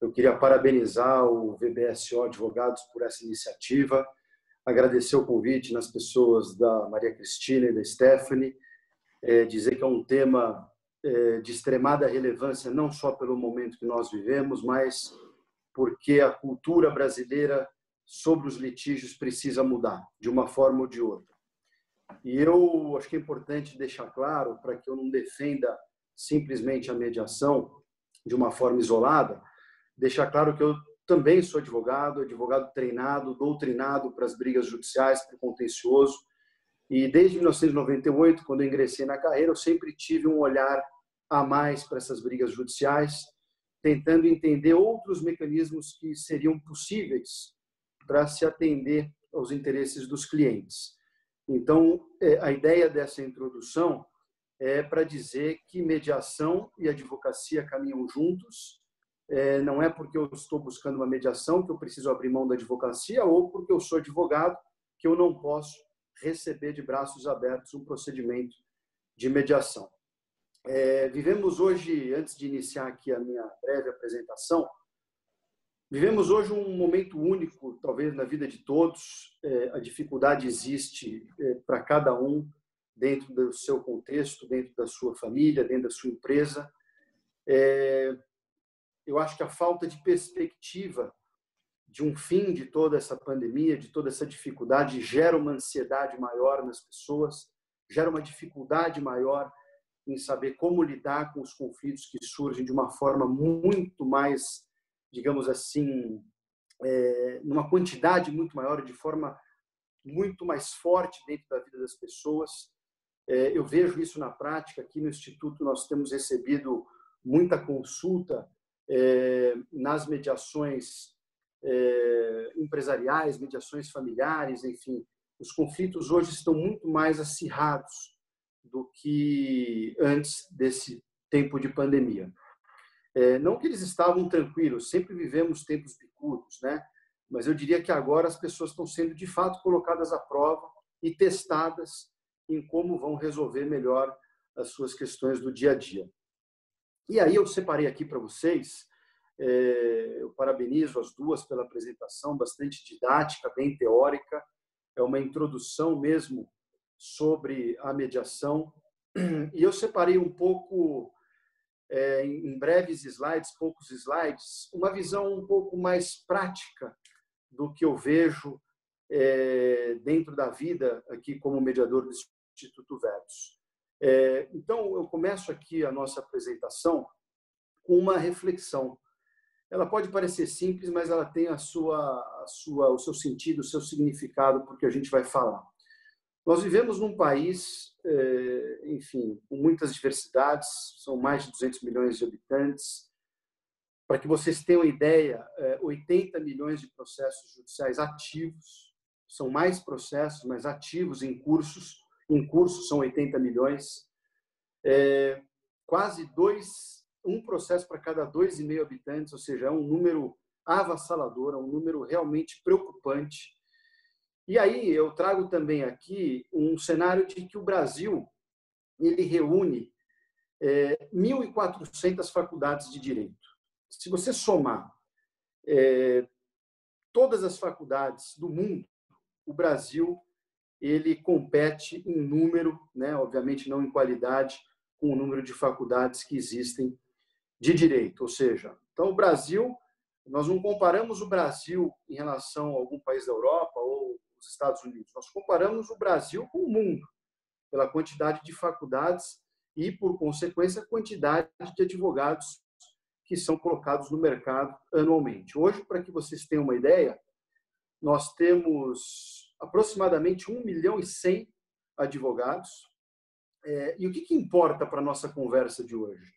Eu queria parabenizar o VBSO Advogados por essa iniciativa, agradecer o convite nas pessoas da Maria Cristina e da Stephanie, dizer que é um tema de extremada relevância, não só pelo momento que nós vivemos, mas porque a cultura brasileira sobre os litígios precisa mudar, de uma forma ou de outra. E eu acho que é importante deixar claro, para que eu não defenda simplesmente a mediação de uma forma isolada, deixar claro que eu também sou advogado treinado, doutrinado para as brigas judiciais, para o contencioso. E desde 1998, quando eu ingressei na carreira, eu sempre tive um olhar a mais para essas brigas judiciais, tentando entender outros mecanismos que seriam possíveis para se atender aos interesses dos clientes. Então, a ideia dessa introdução é para dizer que mediação e advocacia caminham juntos. Não é porque eu estou buscando uma mediação que eu preciso abrir mão da advocacia, ou porque eu sou advogado que eu não posso receber de braços abertos um procedimento de mediação. Vivemos hoje, antes de iniciar aqui a minha breve apresentação, vivemos hoje um momento único, talvez na vida de todos. A dificuldade existe para cada um, dentro do seu contexto, dentro da sua família, dentro da sua empresa. Eu acho que a falta de perspectiva de um fim de toda essa pandemia, de toda essa dificuldade, gera uma ansiedade maior nas pessoas, gera uma dificuldade maior em saber como lidar com os conflitos que surgem de uma forma muito mais, digamos assim, numa quantidade muito maior, de forma muito mais forte dentro da vida das pessoas. Eu vejo isso na prática. Aqui no Instituto nós temos recebido muita consulta nas mediações empresariais, mediações familiares, enfim. Os conflitos hoje estão muito mais acirrados do que antes desse tempo de pandemia. Não que eles estavam tranquilos, sempre vivemos tempos bicudos, né? Mas eu diria que agora as pessoas estão sendo, de fato, colocadas à prova e testadas em como vão resolver melhor as suas questões do dia a dia. E aí eu separei aqui para vocês, eu parabenizo as duas pela apresentação, bastante didática, bem teórica, é uma introdução mesmo sobre a mediação. E eu separei um pouco, em breves slides, poucos slides, uma visão um pouco mais prática do que eu vejo dentro da vida aqui como mediador do Instituto Verbos. Então, eu começo aqui a nossa apresentação com uma reflexão. Ela pode parecer simples, mas ela tem o seu sentido, o seu significado, porque a gente vai falar. Nós vivemos num país, enfim, com muitas diversidades, são mais de 200 milhões de habitantes. Para que vocês tenham ideia, 80 milhões de processos judiciais ativos, são mais processos, mas ativos em curso são 80 milhões. Quase um processo para cada 2,5 habitantes, ou seja, é um número avassalador, é um número realmente preocupante. E aí eu trago também aqui um cenário de que o Brasil ele reúne 1.400 faculdades de direito. Se você somar todas as faculdades do mundo, o Brasil ele compete em número, né, obviamente não em qualidade, com o número de faculdades que existem de direito. Ou seja, então o Brasil, nós não comparamos o Brasil em relação a algum país da Europa ou os Estados Unidos, nós comparamos o Brasil com o mundo, pela quantidade de faculdades e, por consequência, a quantidade de advogados que são colocados no mercado anualmente. Hoje, para que vocês tenham uma ideia, nós temos aproximadamente 1.100.000 advogados. E o que importa para a nossa conversa de hoje?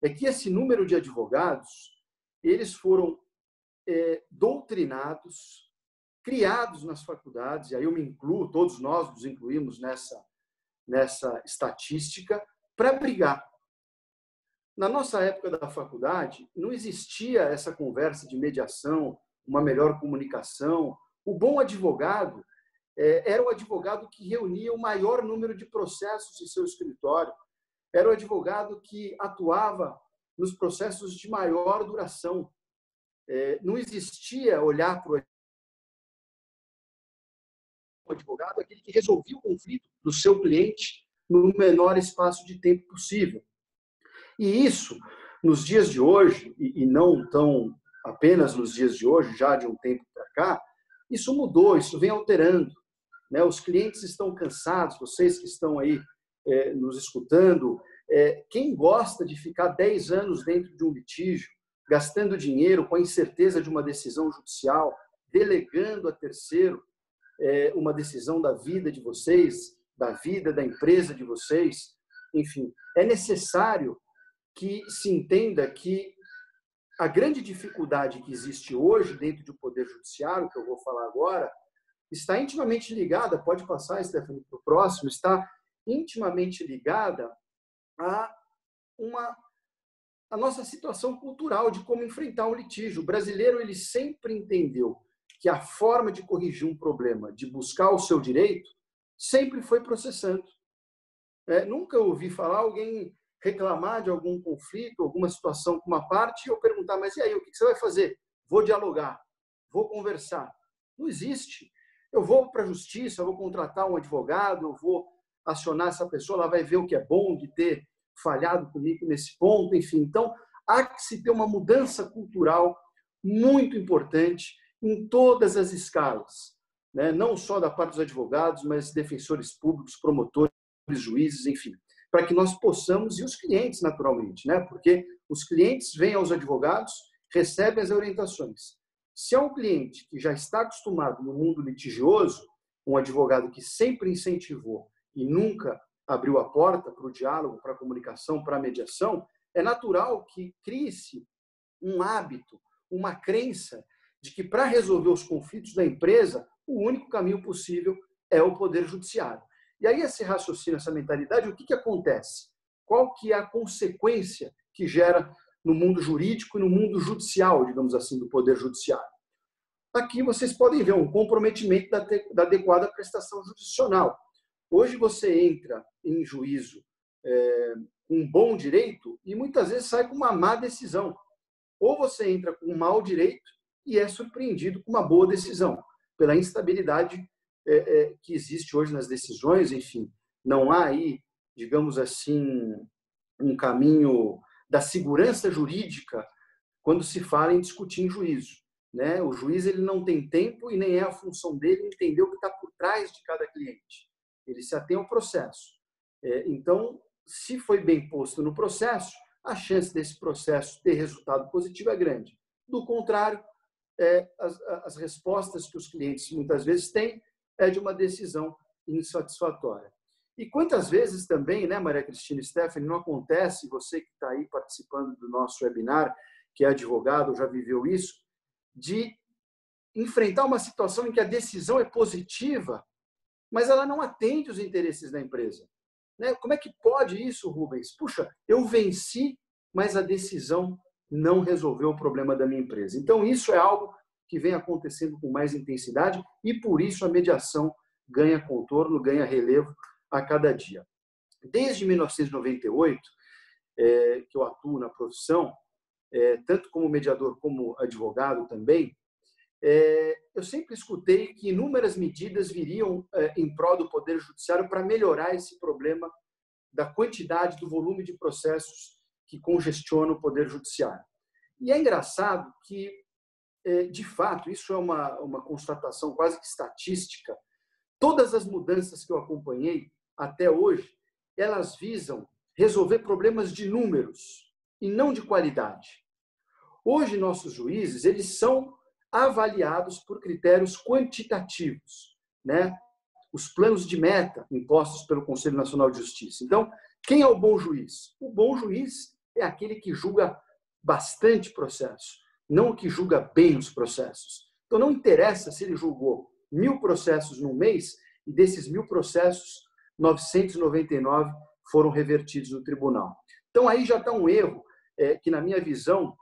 É que esse número de advogados, eles foram doutrinados, criados nas faculdades, e aí eu me incluo, todos nós nos incluímos nessa estatística, para brigar. Na nossa época da faculdade, não existia essa conversa de mediação, uma melhor comunicação. O bom advogado era o advogado que reunia o maior número de processos em seu escritório, era o advogado que atuava nos processos de maior duração. Não existia olhar para o advogado, aquele que resolvia o conflito do seu cliente no menor espaço de tempo possível. E isso, nos dias de hoje, e não tão apenas nos dias de hoje, já de um tempo para cá, isso mudou, isso vem alterando. Né? Os clientes estão cansados, vocês que estão aí nos escutando, quem gosta de ficar 10 anos dentro de um litígio, gastando dinheiro com a incerteza de uma decisão judicial, delegando a terceiro uma decisão da vida de vocês, da vida da empresa de vocês, enfim, é necessário que se entenda que a grande dificuldade que existe hoje dentro do Poder Judiciário, que eu vou falar agora, está intimamente ligada, pode passar, Stephanie, para o próximo, está intimamente ligada a nossa situação cultural de como enfrentar um litígio. O brasileiro ele sempre entendeu que a forma de corrigir um problema, de buscar o seu direito, sempre foi processando. Nunca ouvi falar alguém reclamar de algum conflito, alguma situação com uma parte, e eu perguntar, mas e aí, o que você vai fazer? Vou dialogar, vou conversar. Não existe. Eu vou para a justiça, eu vou contratar um advogado, eu vou acionar essa pessoa, ela vai ver o que é bom de ter falhado comigo nesse ponto, enfim. Então, há que se ter uma mudança cultural muito importante em todas as escalas, né? Não só da parte dos advogados, mas defensores públicos, promotores, juízes, enfim, para que nós possamos, e os clientes, naturalmente, né? Porque os clientes vêm aos advogados, recebem as orientações. Se é um cliente que já está acostumado no mundo litigioso, um advogado que sempre incentivou e nunca abriu a porta para o diálogo, para a comunicação, para a mediação, é natural que crie-se um hábito, uma crença de que para resolver os conflitos da empresa, o único caminho possível é o poder judiciário. E aí esse raciocínio, essa mentalidade, o que acontece? Qual que é a consequência que gera no mundo jurídico e no mundo judicial, digamos assim, do poder judiciário? Aqui vocês podem ver um comprometimento da adequada prestação jurisdicional. Hoje você entra em juízo com um bom direito e muitas vezes sai com uma má decisão. Ou você entra com um mau direito e é surpreendido com uma boa decisão, pela instabilidade que existe hoje nas decisões. Enfim, não há aí, digamos assim, um caminho da segurança jurídica quando se fala em discutir em juízo, né? O juiz ele não tem tempo e nem é a função dele entender o que está por trás de cada cliente. Ele se atém ao processo. Então, se foi bem posto no processo, a chance desse processo ter resultado positivo é grande. Do contrário, as respostas que os clientes muitas vezes têm é de uma decisão insatisfatória. E quantas vezes também, né, Maria Cristina e Stephanie, não acontece, você que está aí participando do nosso webinar, que é advogado, já viveu isso, de enfrentar uma situação em que a decisão é positiva, mas ela não atende os interesses da empresa. Né? Como é que pode isso, Rubens? Puxa, eu venci, mas a decisão não resolveu o problema da minha empresa. Então, isso é algo que vem acontecendo com mais intensidade e, por isso, a mediação ganha contorno, ganha relevo a cada dia. Desde 1998, que eu atuo na profissão, tanto como mediador como advogado também, eu sempre escutei que inúmeras medidas viriam em prol do Poder Judiciário para melhorar esse problema da quantidade, do volume de processos que congestiona o Poder Judiciário. E é engraçado que, de fato, isso é uma constatação quase que estatística, todas as mudanças que eu acompanhei até hoje, elas visam resolver problemas de números e não de qualidade. Hoje, nossos juízes, eles são avaliados por critérios quantitativos, né? Os planos de meta impostos pelo Conselho Nacional de Justiça. Então, quem é o bom juiz? O bom juiz é aquele que julga bastante processo, não o que julga bem os processos. Então, não interessa se ele julgou 1.000 processos num mês e desses 1.000 processos, 999 foram revertidos no tribunal. Então, aí já está um erro que, na minha visão,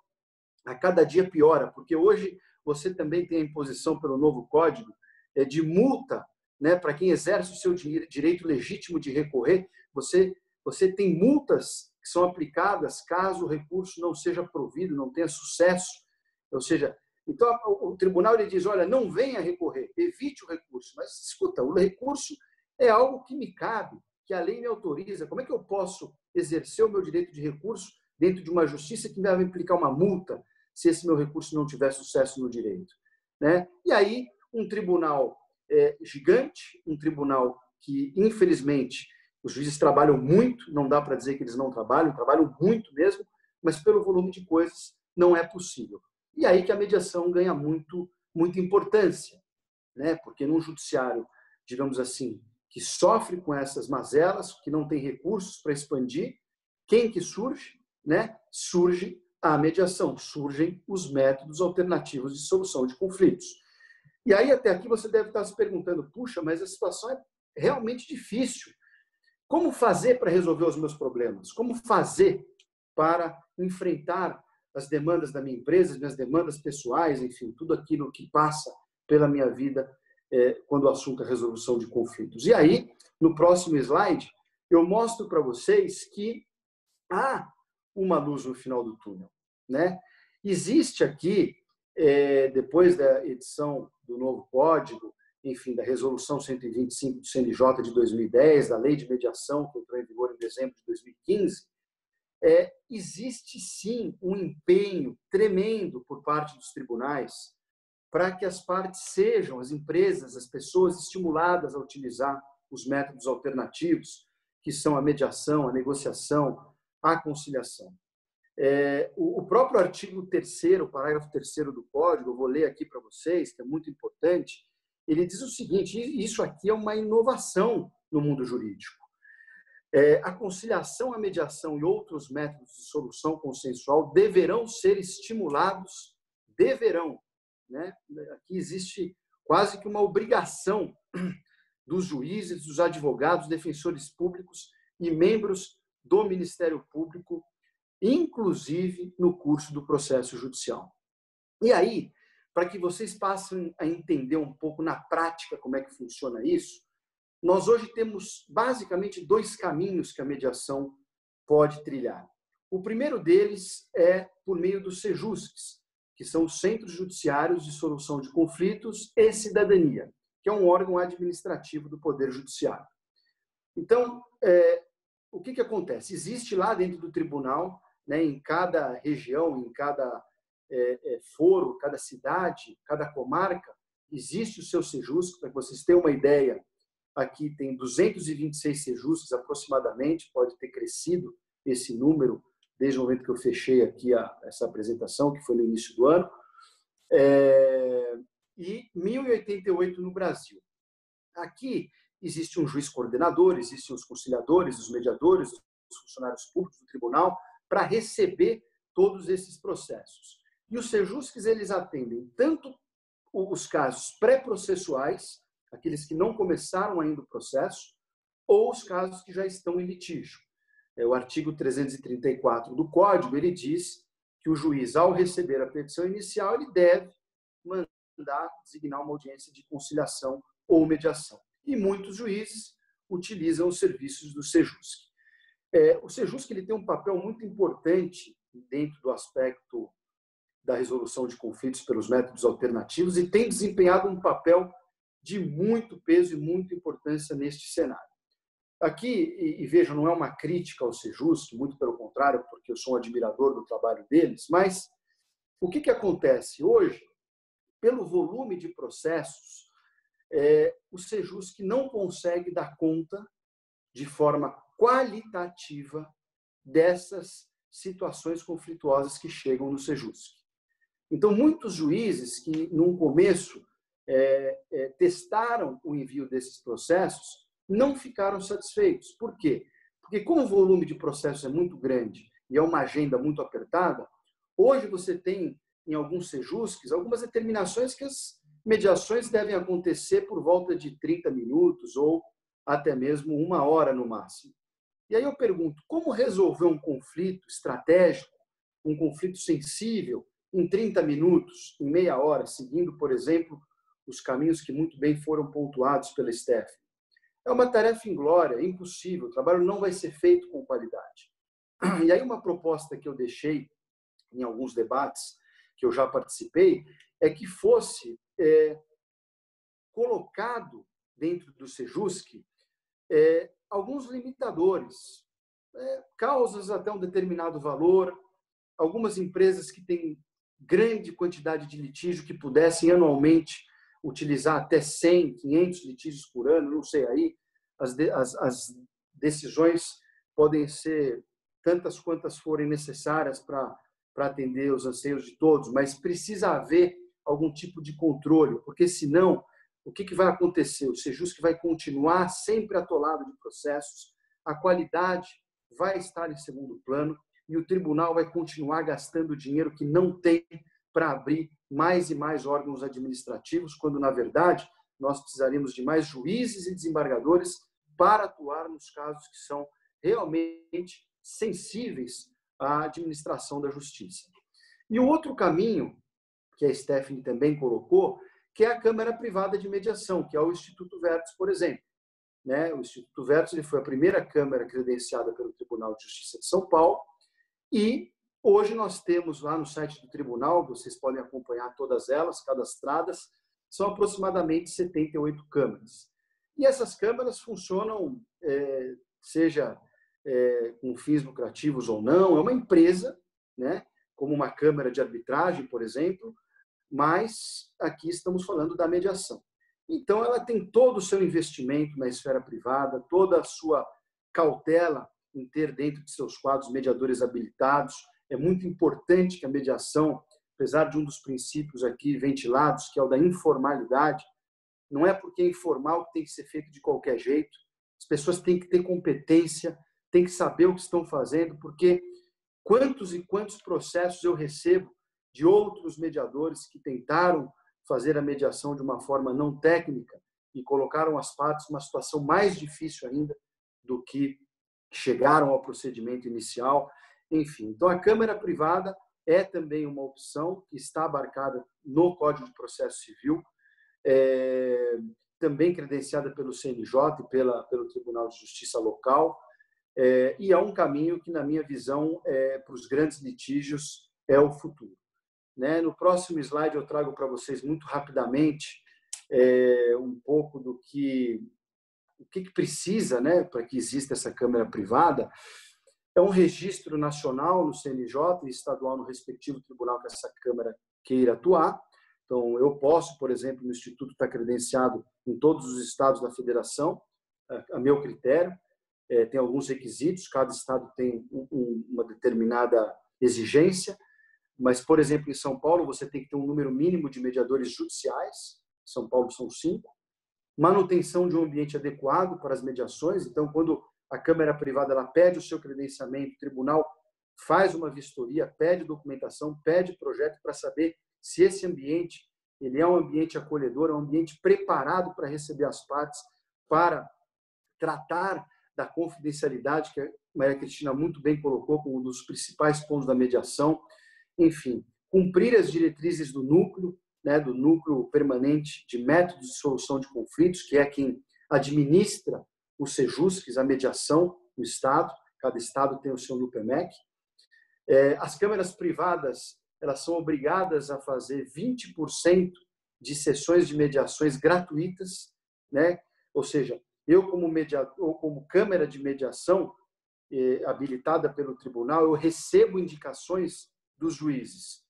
a cada dia piora, porque hoje você também tem a imposição pelo novo código de multa, né, para quem exerce o seu direito legítimo de recorrer. Você tem multas que são aplicadas caso o recurso não seja provido, não tenha sucesso. Ou seja, então o tribunal ele diz, olha, não venha recorrer, evite o recurso. Mas, escuta, o recurso é algo que me cabe, que a lei me autoriza. Como é que eu posso exercer o meu direito de recurso dentro de uma justiça que vai me implicar uma multa se esse meu recurso não tiver sucesso no direito? Né? E aí, um tribunal gigante, um tribunal que, infelizmente, os juízes trabalham muito, não dá para dizer que eles não trabalham muito mesmo, mas pelo volume de coisas não é possível. E aí que a mediação ganha muita importância, né? Porque num judiciário, digamos assim, que sofre com essas mazelas, que não tem recursos para expandir, quem que surge? Né? Surge a mediação, surgem os métodos alternativos de solução de conflitos. E aí, até aqui, você deve estar se perguntando, puxa, mas a situação é realmente difícil. Como fazer para resolver os meus problemas? Como fazer para enfrentar as demandas da minha empresa, as minhas demandas pessoais, enfim, tudo aquilo que passa pela minha vida quando o assunto é resolução de conflitos. E aí, no próximo slide, eu mostro para vocês que há uma luz no final do túnel, né? Existe aqui, depois da edição do novo código, enfim, da resolução 125 do CNJ de 2010, da lei de mediação, que entrou em vigor em dezembro de 2015, existe sim um empenho tremendo por parte dos tribunais para que as partes sejam, as empresas, as pessoas, estimuladas a utilizar os métodos alternativos, que são a mediação, a negociação, a conciliação. O próprio artigo 3º, parágrafo 3º do Código, eu vou ler aqui para vocês, que é muito importante, ele diz o seguinte, isso aqui é uma inovação no mundo jurídico. A conciliação, a mediação e outros métodos de solução consensual deverão ser estimulados, deverão. Né? Aqui existe quase que uma obrigação dos juízes, dos advogados, defensores públicos e membros do Ministério Público, inclusive no curso do processo judicial. E aí, para que vocês passem a entender um pouco na prática como é que funciona isso, nós hoje temos basicamente 2 caminhos que a mediação pode trilhar. O primeiro deles é por meio dos SEJUSCs, que são os Centros Judiciários de Solução de Conflitos e Cidadania, que é um órgão administrativo do Poder Judiciário. Então, o que acontece? Existe lá dentro do tribunal, né, em cada região, em cada foro, cada cidade, cada comarca, existe o seu SEJUSC, para que vocês tenham uma ideia. Aqui tem 226 SEJUSCs aproximadamente, pode ter crescido esse número desde o momento que eu fechei aqui essa apresentação, que foi no início do ano, e 1.088 no Brasil. Aqui existe um juiz coordenador, existem os conciliadores, os mediadores, os funcionários públicos do tribunal, para receber todos esses processos. E os SEJUSCs, eles atendem tanto os casos pré-processuais, aqueles que não começaram ainda o processo, ou os casos que já estão em litígio. O artigo 334 do Código, ele diz que o juiz, ao receber a petição inicial, ele deve mandar designar uma audiência de conciliação ou mediação. E muitos juízes utilizam os serviços do SEJUSC. O SEJUSC ele tem um papel muito importante dentro do aspecto da resolução de conflitos pelos métodos alternativos e tem desempenhado um papel de muito peso e muita importância neste cenário. Aqui, e vejam, não é uma crítica ao SEJUSC, muito pelo contrário, porque eu sou um admirador do trabalho deles, mas o que acontece hoje, pelo volume de processos, o SEJUSC não consegue dar conta de forma qualitativa dessas situações conflituosas que chegam no SEJUSC. Então, muitos juízes que, num começo, testaram o envio desses processos, não ficaram satisfeitos. Por quê? Porque como o volume de processos é muito grande e é uma agenda muito apertada, hoje você tem, em alguns SEJUSCs, algumas determinações que as mediações devem acontecer por volta de 30 minutos ou até mesmo 1 hora no máximo. E aí eu pergunto, como resolver um conflito estratégico, um conflito sensível, em 30 minutos, em meia hora, seguindo, por exemplo, os caminhos que muito bem foram pontuados pela Stephanie? É uma tarefa inglória, é impossível, o trabalho não vai ser feito com qualidade. E aí uma proposta que eu deixei em alguns debates que eu já participei é que fosse colocado dentro do SEJUSC alguns limitadores, causas até um determinado valor, algumas empresas que têm grande quantidade de litígio que pudessem anualmente utilizar até 100, 500 litígios por ano, não sei aí, as decisões podem ser tantas quantas forem necessárias para atender os anseios de todos, mas precisa haver algum tipo de controle, porque senão, o que vai acontecer? O SEJUSC vai continuar sempre atolado de processos, a qualidade vai estar em segundo plano e o tribunal vai continuar gastando dinheiro que não tem para abrir mais e mais órgãos administrativos, quando, na verdade, nós precisaríamos de mais juízes e desembargadores para atuar nos casos que são realmente sensíveis à administração da justiça. E o outro caminho, que a Stephanie também colocou, que é a Câmara Privada de Mediação, que é o Instituto Vertus, por exemplo. O Instituto Vertus ele foi a primeira câmara credenciada pelo Tribunal de Justiça de São Paulo e hoje nós temos lá no site do tribunal, vocês podem acompanhar todas elas, cadastradas, são aproximadamente 78 câmaras. E essas câmaras funcionam, seja com fins lucrativos ou não, é uma empresa, como uma câmara de arbitragem, por exemplo, mas aqui estamos falando da mediação. Então, ela tem todo o seu investimento na esfera privada, toda a sua cautela em ter dentro de seus quadros mediadores habilitados. É muito importante que a mediação, apesar de um dos princípios aqui ventilados, que é o da informalidade, não é porque é informal que tem que ser feito de qualquer jeito. As pessoas têm que ter competência, têm que saber o que estão fazendo, porque quantos e quantos processos eu recebo de outros mediadores que tentaram fazer a mediação de uma forma não técnica e colocaram as partes numa situação mais difícil ainda do que chegaram ao procedimento inicial. Enfim, então a câmara privada é também uma opção que está abarcada no Código de Processo Civil, também credenciada pelo CNJ e pelo Tribunal de Justiça local, e é um caminho que, na minha visão, para os grandes litígios, é o futuro. No próximo slide eu trago para vocês muito rapidamente um pouco do que precisa, para que exista essa câmara privada. É um registro nacional no CNJ e estadual no respectivo tribunal que essa câmara queira atuar. Então, eu posso, por exemplo, no Instituto estar credenciado em todos os estados da federação, a meu critério. Tem alguns requisitos, cada estado tem uma determinada exigência, mas, por exemplo, em São Paulo, você tem que ter um número mínimo de mediadores judiciais. Em São Paulo são 5. Manutenção de um ambiente adequado para as mediações. Então, quando a câmara privada ela pede o seu credenciamento, o tribunal faz uma vistoria, pede documentação, pede projeto para saber se esse ambiente ele é um ambiente acolhedor, é um ambiente preparado para receber as partes, para tratar da confidencialidade, que a Maria Cristina muito bem colocou como um dos principais pontos da mediação. Enfim, cumprir as diretrizes do núcleo permanente de métodos de solução de conflitos, que é quem administra o SEJUSC, a mediação no Estado. Cada Estado tem o seu NUPEMEC. As câmaras privadas elas são obrigadas a fazer 20% de sessões de mediações gratuitas, Ou seja, eu como mediador, ou como câmara de mediação habilitada pelo tribunal, eu recebo indicações dos juízes.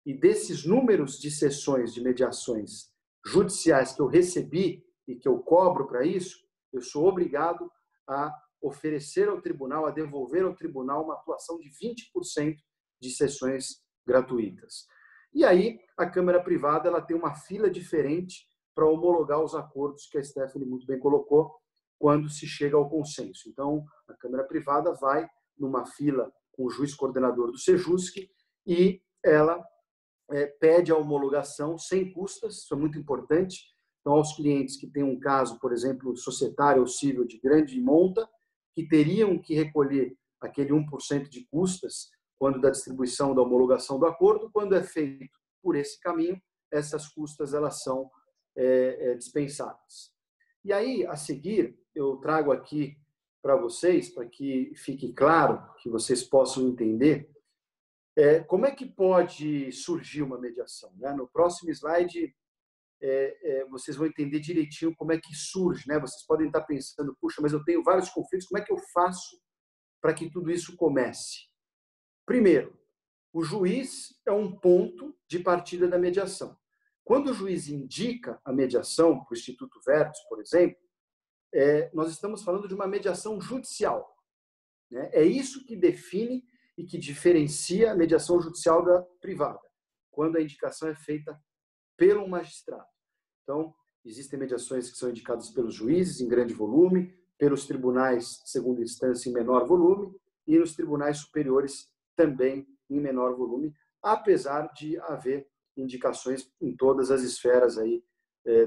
E desses números de sessões de mediações judiciais que eu recebi e que eu cobro para isso, eu sou obrigado a oferecer ao tribunal, a devolver ao tribunal uma atuação de 20% de sessões gratuitas. E aí, a câmara privada ela tem uma fila diferente para homologar os acordos que a Stephanie muito bem colocou, quando se chega ao consenso. Então, a câmara privada vai numa fila com o juiz coordenador do SEJUSC e ela pede a homologação sem custas, isso é muito importante. Então, aos clientes que têm um caso, por exemplo, societário ou civil de grande monta, que teriam que recolher aquele 1% de custas quando da distribuição da homologação do acordo, quando é feito por esse caminho, essas custas elas são dispensadas. E aí, a seguir, eu trago aqui para vocês, para que fique claro, que vocês possam entender, como é que pode surgir uma mediação. No próximo slide, vocês vão entender direitinho como é que surge. Vocês podem estar pensando, puxa, mas eu tenho vários conflitos, como é que eu faço para que tudo isso comece? Primeiro, o juiz é um ponto de partida da mediação. Quando o juiz indica a mediação para o Instituto Vertus, por exemplo, nós estamos falando de uma mediação judicial. É isso que define e que diferencia a mediação judicial da privada, quando a indicação é feita pelo magistrado. Então, existem mediações que são indicadas pelos juízes em grande volume, pelos tribunais de segunda instância em menor volume e nos tribunais superiores também em menor volume, apesar de haver indicações em todas as esferas aí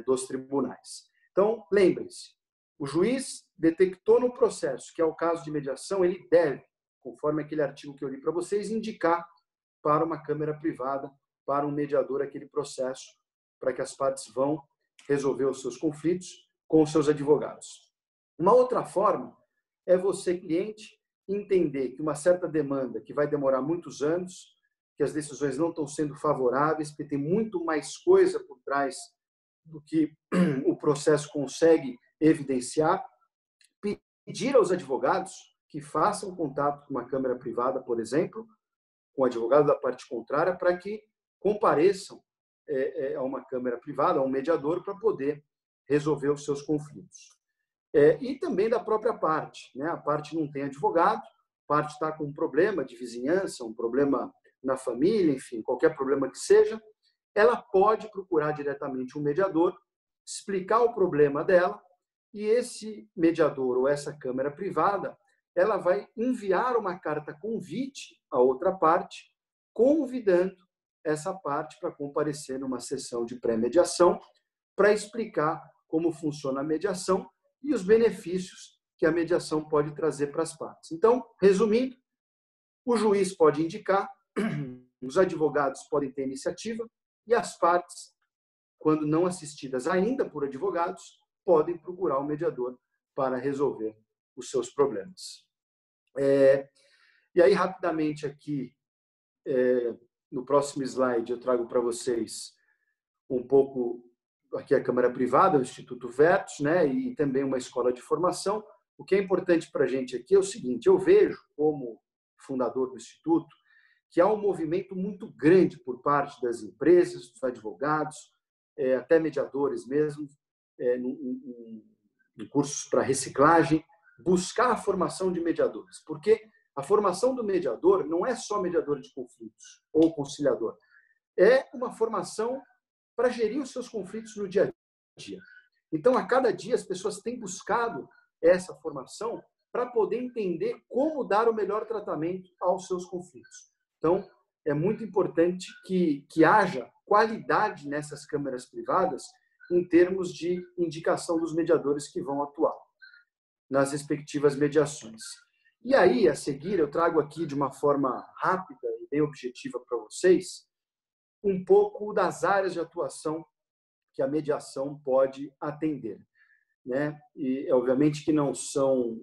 dos tribunais. Então, lembrem-se, o juiz detectou no processo que é o caso de mediação, ele deve, conforme aquele artigo que eu li para vocês, indicar para uma câmara privada, para um mediador aquele processo, para que as partes vão resolver os seus conflitos com os seus advogados. Uma outra forma é você, cliente, entender que uma certa demanda que vai demorar muitos anos, que as decisões não estão sendo favoráveis, porque tem muito mais coisa por trás do que o processo consegue evidenciar, pedir aos advogados que façam contato com uma câmara privada, por exemplo, com o advogado da parte contrária, para que compareçam a uma câmara privada, a um mediador, para poder resolver os seus conflitos. E também da própria parte, né? A parte não tem advogado, a parte está com um problema de vizinhança, um problema na família, enfim, qualquer problema que seja, ela pode procurar diretamente um mediador, explicar o problema dela, e esse mediador ou essa câmara privada, ela vai enviar uma carta convite à outra parte, convidando essa parte para comparecer numa sessão de pré-mediação, para explicar como funciona a mediação e os benefícios que a mediação pode trazer para as partes. Então, resumindo, o juiz pode indicar, os advogados podem ter iniciativa e as partes, quando não assistidas ainda por advogados, podem procurar o mediador para resolver os seus problemas. E aí, rapidamente aqui, no próximo slide, eu trago para vocês um pouco aqui a Câmara Privada, o Instituto Vertus, né, e também uma escola de formação. O que é importante para a gente aqui é o seguinte: eu vejo, como fundador do Instituto, que há um movimento muito grande por parte das empresas, dos advogados, até mediadores mesmo, em cursos para reciclagem, buscar a formação de mediadores, porque a formação do mediador não é só mediador de conflitos ou conciliador, é uma formação para gerir os seus conflitos no dia a dia. Então, a cada dia, as pessoas têm buscado essa formação para poder entender como dar o melhor tratamento aos seus conflitos. Então, é muito importante que haja qualidade nessas câmaras privadas em termos de indicação dos mediadores que vão atuar nas respectivas mediações. E aí, a seguir, eu trago aqui de uma forma rápida e bem objetiva para vocês um pouco das áreas de atuação que a mediação pode atender, né? E, obviamente, que não são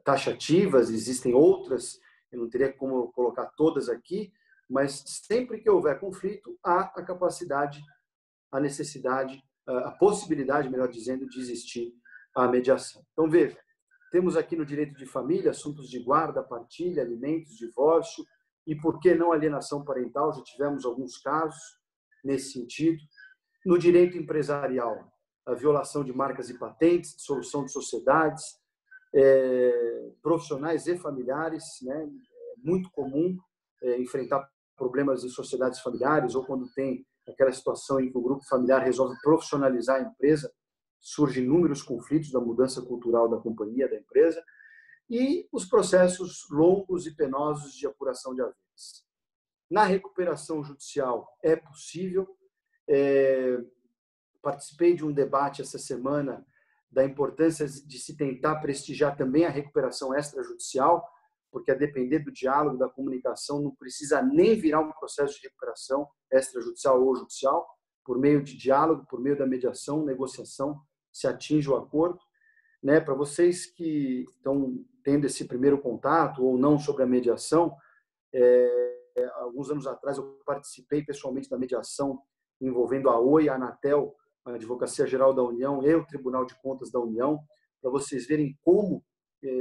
taxativas, existem outras, eu não teria como colocar todas aqui, mas sempre que houver conflito, há a capacidade, a necessidade, a possibilidade, melhor dizendo, de existir a mediação. Então, veja, temos aqui no direito de família assuntos de guarda, partilha, alimentos, divórcio e, por que não, alienação parental. Já tivemos alguns casos nesse sentido. No direito empresarial, a violação de marcas e patentes, dissolução de sociedades, profissionais e familiares, né? É muito comum enfrentar problemas em sociedades familiares, ou quando tem aquela situação em que o grupo familiar resolve profissionalizar a empresa, surgem inúmeros conflitos da mudança cultural da companhia, da empresa, e os processos longos e penosos de apuração de haveres. Na recuperação judicial é possível. Participei de um debate essa semana da importância de se tentar prestigiar também a recuperação extrajudicial, porque a depender do diálogo, da comunicação, não precisa nem virar um processo de recuperação extrajudicial ou judicial, por meio de diálogo, por meio da mediação, negociação, se atinge o acordo. Né? Para vocês que estão tendo esse primeiro contato ou não sobre a mediação, alguns anos atrás eu participei pessoalmente da mediação envolvendo a OI, a Anatel, a Advocacia Geral da União e o Tribunal de Contas da União, para vocês verem como,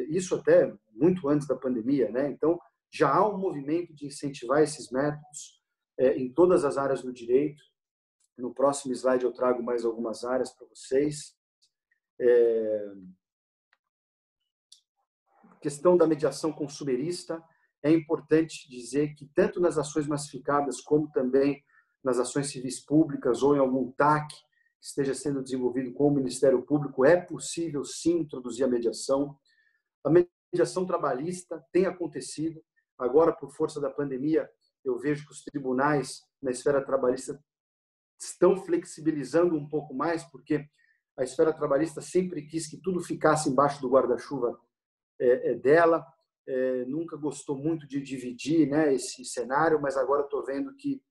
isso até muito antes da pandemia, né? Então, já há um movimento de incentivar esses métodos em todas as áreas do direito. No próximo slide eu trago mais algumas áreas para vocês. Questão da mediação consumerista, é importante dizer que tanto nas ações massificadas como também nas ações civis públicas ou em algum TAC que esteja sendo desenvolvido com o Ministério Público, é possível sim introduzir a mediação. A mediação trabalhista tem acontecido. Agora, por força da pandemia, eu vejo que os tribunais na esfera trabalhista estão flexibilizando um pouco mais, porque a esfera trabalhista sempre quis que tudo ficasse embaixo do guarda-chuva dela, nunca gostou muito de dividir, né, esse cenário, mas agora estou vendo que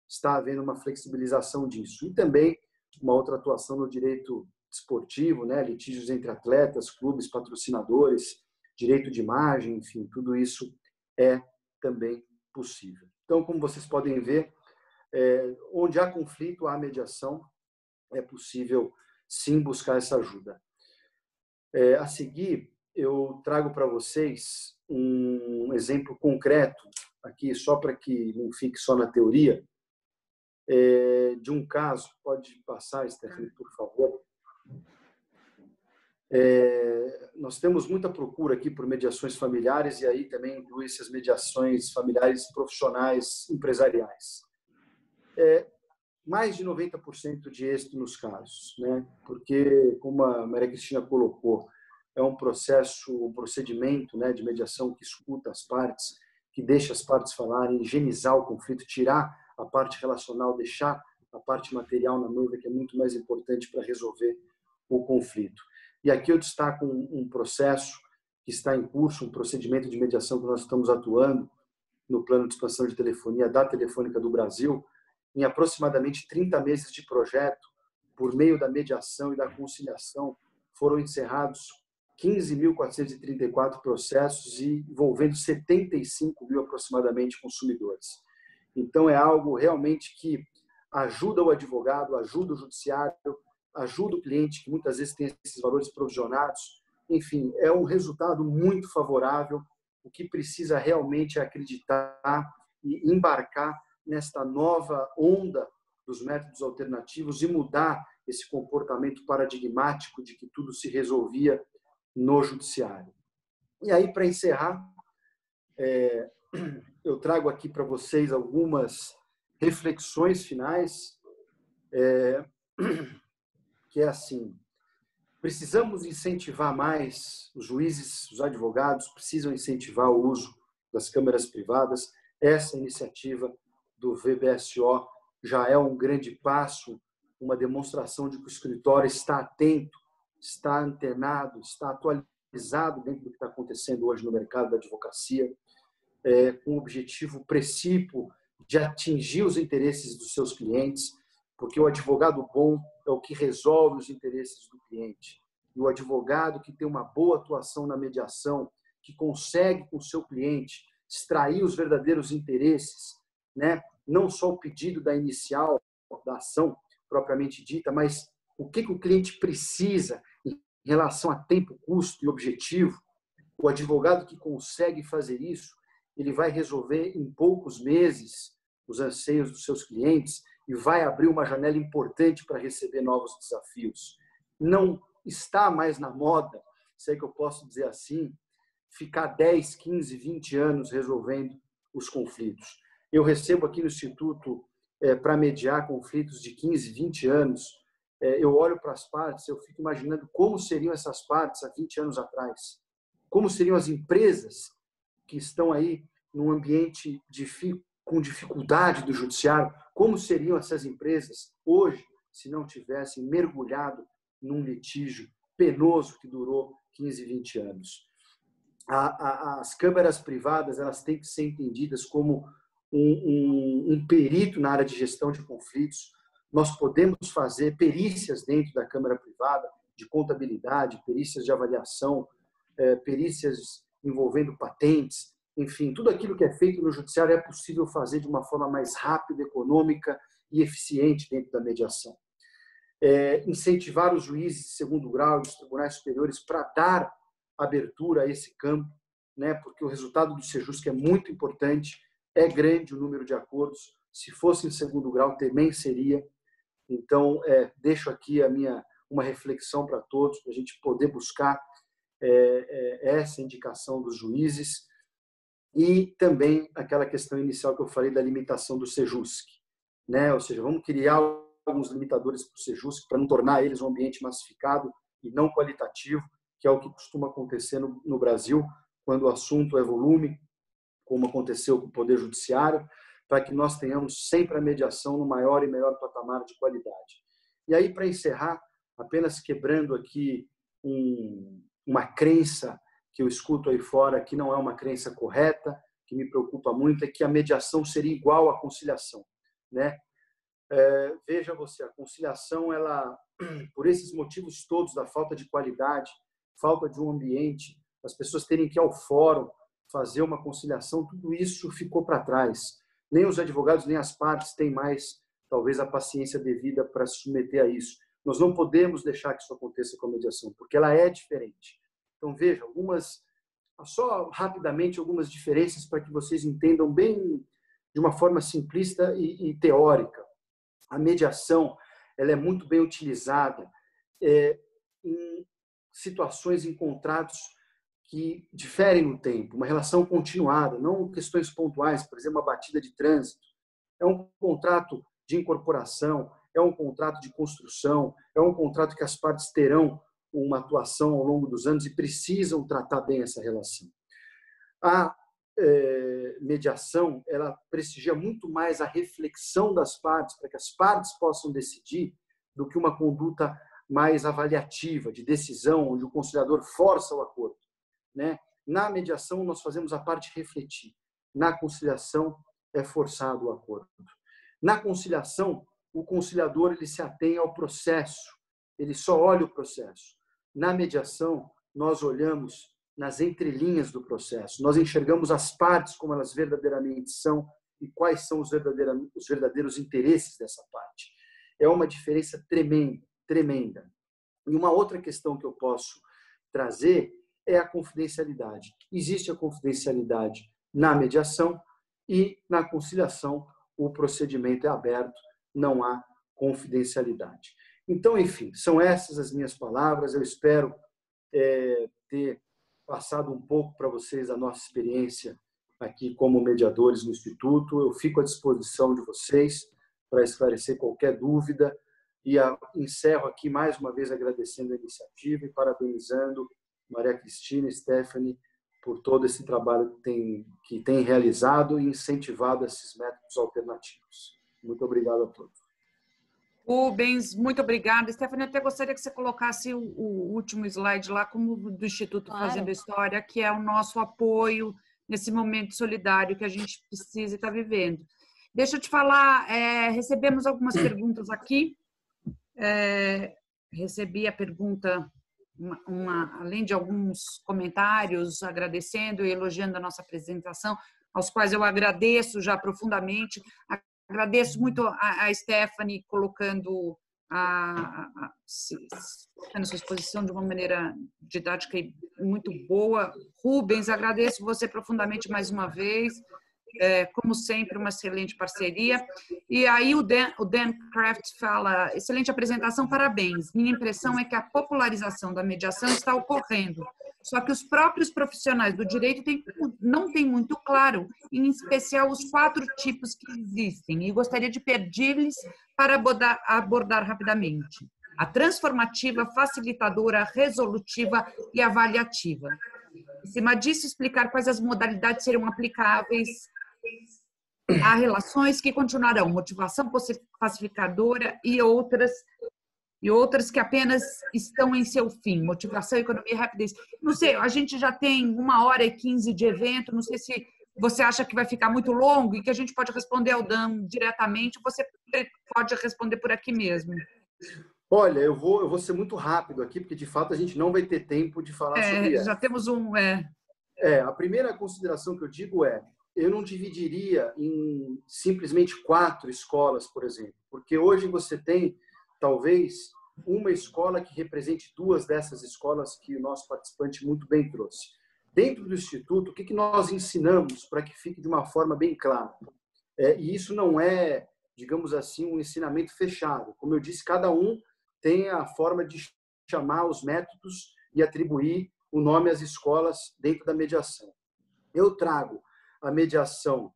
está havendo uma flexibilização disso. E também uma outra atuação no direito esportivo, né, litígios entre atletas, clubes, patrocinadores, direito de imagem, enfim, tudo isso é também possível. Então, como vocês podem ver, onde há conflito, há mediação, é possível sim buscar essa ajuda. A seguir, eu trago para vocês um exemplo concreto, aqui só para que não fique só na teoria, de um caso. Pode passar, Stephanie, por favor. Nós temos muita procura aqui por mediações familiares, e aí também inclui-se as mediações familiares profissionais empresariais. Mais de 90% de êxito nos casos, né? Porque, como a Maria Cristina colocou, é um procedimento, né, de mediação que escuta as partes, que deixa as partes falarem, higienizar o conflito, tirar a parte relacional, deixar a parte material na mesa, que é muito mais importante para resolver o conflito. E aqui eu destaco um processo que está em curso, um procedimento de mediação que nós estamos atuando no plano de expansão de telefonia da Telefônica do Brasil, em aproximadamente 30 meses de projeto, por meio da mediação e da conciliação, foram encerrados 15.434 processos e envolvendo 75 mil aproximadamente consumidores. Então, é algo realmente que ajuda o advogado, ajuda o judiciário, ajuda o cliente, que muitas vezes tem esses valores provisionados. Enfim, é um resultado muito favorável. O que precisa realmente é acreditar e embarcar nesta nova onda dos métodos alternativos e mudar esse comportamento paradigmático de que tudo se resolvia no judiciário. E aí, para encerrar, eu trago aqui para vocês algumas reflexões finais, que é assim: precisamos incentivar mais, os juízes, os advogados precisam incentivar o uso das câmeras privadas. Essa iniciativa do VBSO já é um grande passo, uma demonstração de que o escritório está atento, está antenado, está atualizado dentro do que está acontecendo hoje no mercado da advocacia, com o objetivo precípuo de atingir os interesses dos seus clientes, porque o advogado bom é o que resolve os interesses do cliente. E o advogado que tem uma boa atuação na mediação, que consegue com o seu cliente extrair os verdadeiros interesses, né? Não só o pedido da inicial, da ação propriamente dita, mas o que o cliente precisa em relação a tempo, custo e objetivo. O advogado que consegue fazer isso, ele vai resolver em poucos meses os anseios dos seus clientes e vai abrir uma janela importante para receber novos desafios. Não está mais na moda, sei que eu posso dizer assim, ficar 10, 15, 20 anos resolvendo os conflitos. Eu recebo aqui no Instituto para mediar conflitos de 15, 20 anos. Eu olho para as partes, eu fico imaginando como seriam essas partes há 20 anos atrás. Como seriam as empresas que estão aí num ambiente com dificuldade do judiciário, como seriam essas empresas hoje se não tivessem mergulhado num litígio penoso que durou 15, 20 anos. As câmaras privadas, elas têm que ser entendidas como um perito na área de gestão de conflitos. Nós podemos fazer perícias dentro da câmara privada, de contabilidade, perícias de avaliação, perícias envolvendo patentes, enfim, tudo aquilo que é feito no judiciário é possível fazer de uma forma mais rápida, econômica e eficiente dentro da mediação. Incentivar os juízes de segundo grau e dos tribunais superiores para dar abertura a esse campo, né? Porque o resultado do Sejusc é muito importante, é grande o número de acordos, se fosse em segundo grau também seria. Então, deixo aqui uma reflexão para todos, para a gente poder buscar essa indicação dos juízes e também aquela questão inicial que eu falei da limitação do Sejusc, né? Ou seja, vamos criar alguns limitadores para o Sejusc para não tornar eles um ambiente massificado e não qualitativo, que é o que costuma acontecer no Brasil, quando o assunto é volume, como aconteceu com o Poder Judiciário, para que nós tenhamos sempre a mediação no maior e melhor patamar de qualidade. E aí, para encerrar, apenas quebrando aqui uma crença que eu escuto aí fora, que não é uma crença correta, que me preocupa muito, é que a mediação seria igual à conciliação, né? Veja você, a conciliação, ela, por esses motivos todos da falta de qualidade, falta de um ambiente, as pessoas terem que ir ao fórum fazer uma conciliação, tudo isso ficou para trás. Nem os advogados, nem as partes têm mais, talvez, a paciência devida para se submeter a isso. Nós não podemos deixar que isso aconteça com a mediação, porque ela é diferente. Então, veja, só rapidamente, algumas diferenças para que vocês entendam bem, de uma forma simplista e teórica. a mediação ela é muito bem utilizada em situações, em contratos que diferem no tempo, uma relação continuada, não questões pontuais, por exemplo, uma batida de trânsito. É um contrato de incorporação, é um contrato de construção, é um contrato que as partes terão uma atuação ao longo dos anos e precisam tratar bem essa relação. A mediação, ela prestigia muito mais a reflexão das partes, para que as partes possam decidir, do que uma conduta mais avaliativa, de decisão, onde o conciliador força o acordo, né? Na mediação, nós fazemos a parte refletir. Na conciliação, é forçado o acordo. Na conciliação, o conciliador ele se atém ao processo, ele só olha o processo. Na mediação, nós olhamos nas entrelinhas do processo, nós enxergamos as partes como elas verdadeiramente são e quais são os verdadeiros interesses dessa parte. É uma diferença tremenda. E uma outra questão que eu posso trazer é a confidencialidade. Existe a confidencialidade na mediação e na conciliação o procedimento é aberto, não há confidencialidade. Então, enfim, são essas as minhas palavras. Eu espero ter passado um pouco para vocês a nossa experiência aqui como mediadores no Instituto. Eu fico à disposição de vocês para esclarecer qualquer dúvida e encerro aqui mais uma vez agradecendo a iniciativa e parabenizando Maria Cristina e Stephanie por todo esse trabalho que tem realizado e incentivado esses métodos alternativos. Muito obrigado a todos. Rubens, muito obrigada. Stephanie, até gostaria que você colocasse o último slide lá, como do Instituto Fazendo História, que é o nosso apoio nesse momento solidário que a gente precisa e está vivendo. Deixa eu te falar, recebemos algumas perguntas aqui. Recebi a pergunta, além de alguns comentários, agradecendo e elogiando a nossa apresentação, aos quais eu agradeço já profundamente. Agradeço muito a Stephanie colocando a sua exposição de uma maneira didática e muito boa. Rubens, agradeço você profundamente mais uma vez. Como sempre, uma excelente parceria. E aí o Dan Kraft fala, excelente apresentação, parabéns. Minha impressão é que a popularização da mediação está ocorrendo, só que os próprios profissionais do direito não têm muito claro, em especial os 4 tipos que existem, e gostaria de pedir-lhes para abordar rapidamente. A transformativa, facilitadora, resolutiva e avaliativa. Em cima disso, explicar quais as modalidades serão aplicáveis a relações que continuarão, motivação pacificadora e outras que apenas estão em seu fim, motivação, economia e rapidez. Não sei, a gente já tem 1h15 de evento, não sei se você acha que vai ficar muito longo e que a gente pode responder ao Dan diretamente, você pode responder por aqui mesmo. Olha, eu vou ser muito rápido aqui, porque de fato a gente não vai ter tempo de falar sobre isso. Já temos a primeira consideração que eu digo eu não dividiria em simplesmente 4 escolas, por exemplo, porque hoje você tem talvez uma escola que represente 2 dessas escolas que o nosso participante muito bem trouxe. Dentro do Instituto, o que nós ensinamos para que fique de uma forma bem clara? E isso não é, digamos assim, um ensinamento fechado. Como eu disse, cada um tem a forma de chamar os métodos e atribuir o nome às escolas dentro da mediação. Eu trago a mediação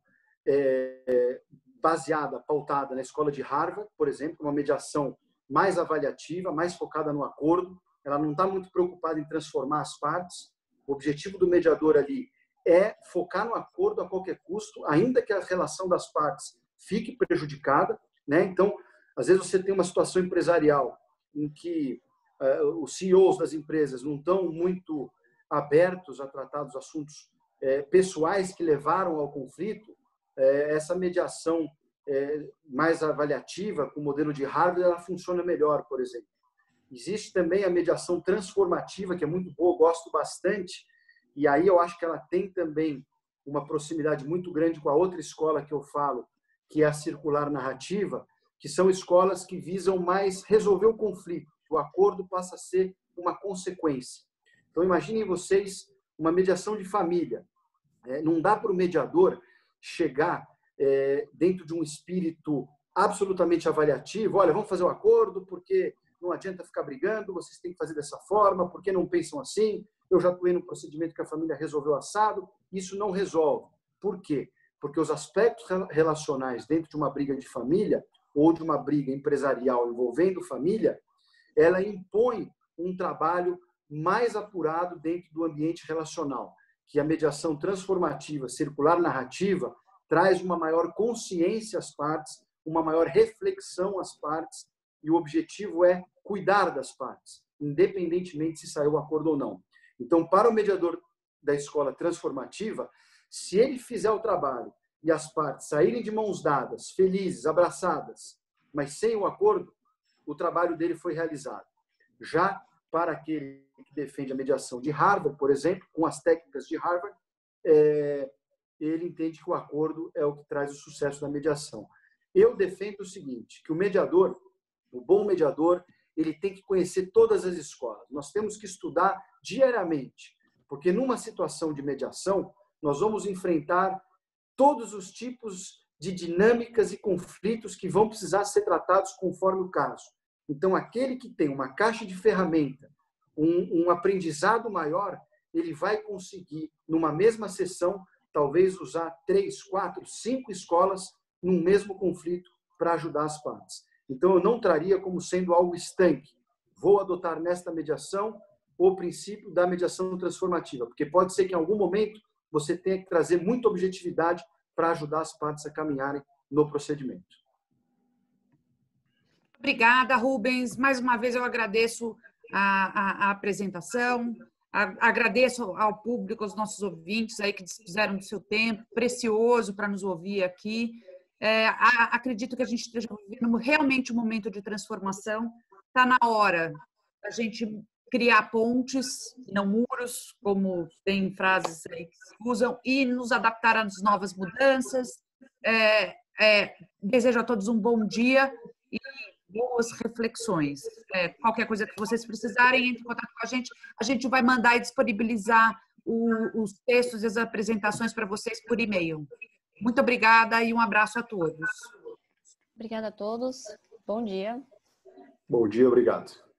pautada na escola de Harvard, por exemplo, uma mediação mais avaliativa, mais focada no acordo. Ela não está muito preocupada em transformar as partes. O objetivo do mediador ali é focar no acordo a qualquer custo, ainda que a relação das partes fique prejudicada, né? Então, às vezes você tem uma situação empresarial em que os CEOs das empresas não estão muito abertos a tratar dos assuntos pessoais que levaram ao conflito. Essa mediação mais avaliativa, com o modelo de Harvard, ela funciona melhor, por exemplo. Existe também a mediação transformativa, que é muito boa, gosto bastante, e aí eu acho que ela tem também uma proximidade muito grande com a outra escola que eu falo, que é a circular narrativa, que são escolas que visam mais resolver o conflito. O acordo passa a ser uma consequência. Então, imaginem vocês uma mediação de família. Não dá para o mediador chegar dentro de um espírito absolutamente avaliativo. Olha, vamos fazer um acordo porque não adianta ficar brigando, vocês têm que fazer dessa forma, por que não pensam assim? Eu já atuei num procedimento que a família resolveu assado. Isso não resolve. Por quê? Porque os aspectos relacionais dentro de uma briga de família ou de uma briga empresarial envolvendo família, ela impõe um trabalho mais apurado dentro do ambiente relacional, que a mediação transformativa, circular narrativa, traz uma maior consciência às partes, uma maior reflexão às partes, e o objetivo é cuidar das partes, independentemente se saiu o acordo ou não. Então, para o mediador da escola transformativa, se ele fizer o trabalho e as partes saírem de mãos dadas, felizes, abraçadas, mas sem o acordo, o trabalho dele foi realizado. Já para aquele que defende a mediação de Harvard, por exemplo, com as técnicas de Harvard, ele entende que o acordo é o que traz o sucesso da mediação. Eu defendo o seguinte, que o mediador, o bom mediador, ele tem que conhecer todas as escolas. Nós temos que estudar diariamente, porque numa situação de mediação, nós vamos enfrentar todos os tipos de dinâmicas e conflitos que vão precisar ser tratados conforme o caso. Então, aquele que tem uma caixa de ferramenta, um aprendizado maior, ele vai conseguir, numa mesma sessão, talvez usar 3, 4, 5 escolas num mesmo conflito para ajudar as partes. Então, eu não traria como sendo algo estanque. Vou adotar nesta mediação o princípio da mediação transformativa, porque pode ser que em algum momento você tenha que trazer muita objetividade para ajudar as partes a caminharem no procedimento. Obrigada, Rubens. Mais uma vez eu agradeço a apresentação, agradeço ao público, aos nossos ouvintes aí que dispuseram do seu tempo precioso para nos ouvir aqui. Acredito que a gente esteja vivendo realmente um momento de transformação. Está na hora da gente criar pontes, não muros, como tem frases aí que se usam, e nos adaptar às novas mudanças. Desejo a todos um bom dia e boas reflexões. Qualquer coisa que vocês precisarem, entre em contato com a gente vai mandar e disponibilizar os textos e as apresentações para vocês por e-mail. Muito obrigada e um abraço a todos. Obrigada a todos. Bom dia. Bom dia, obrigado.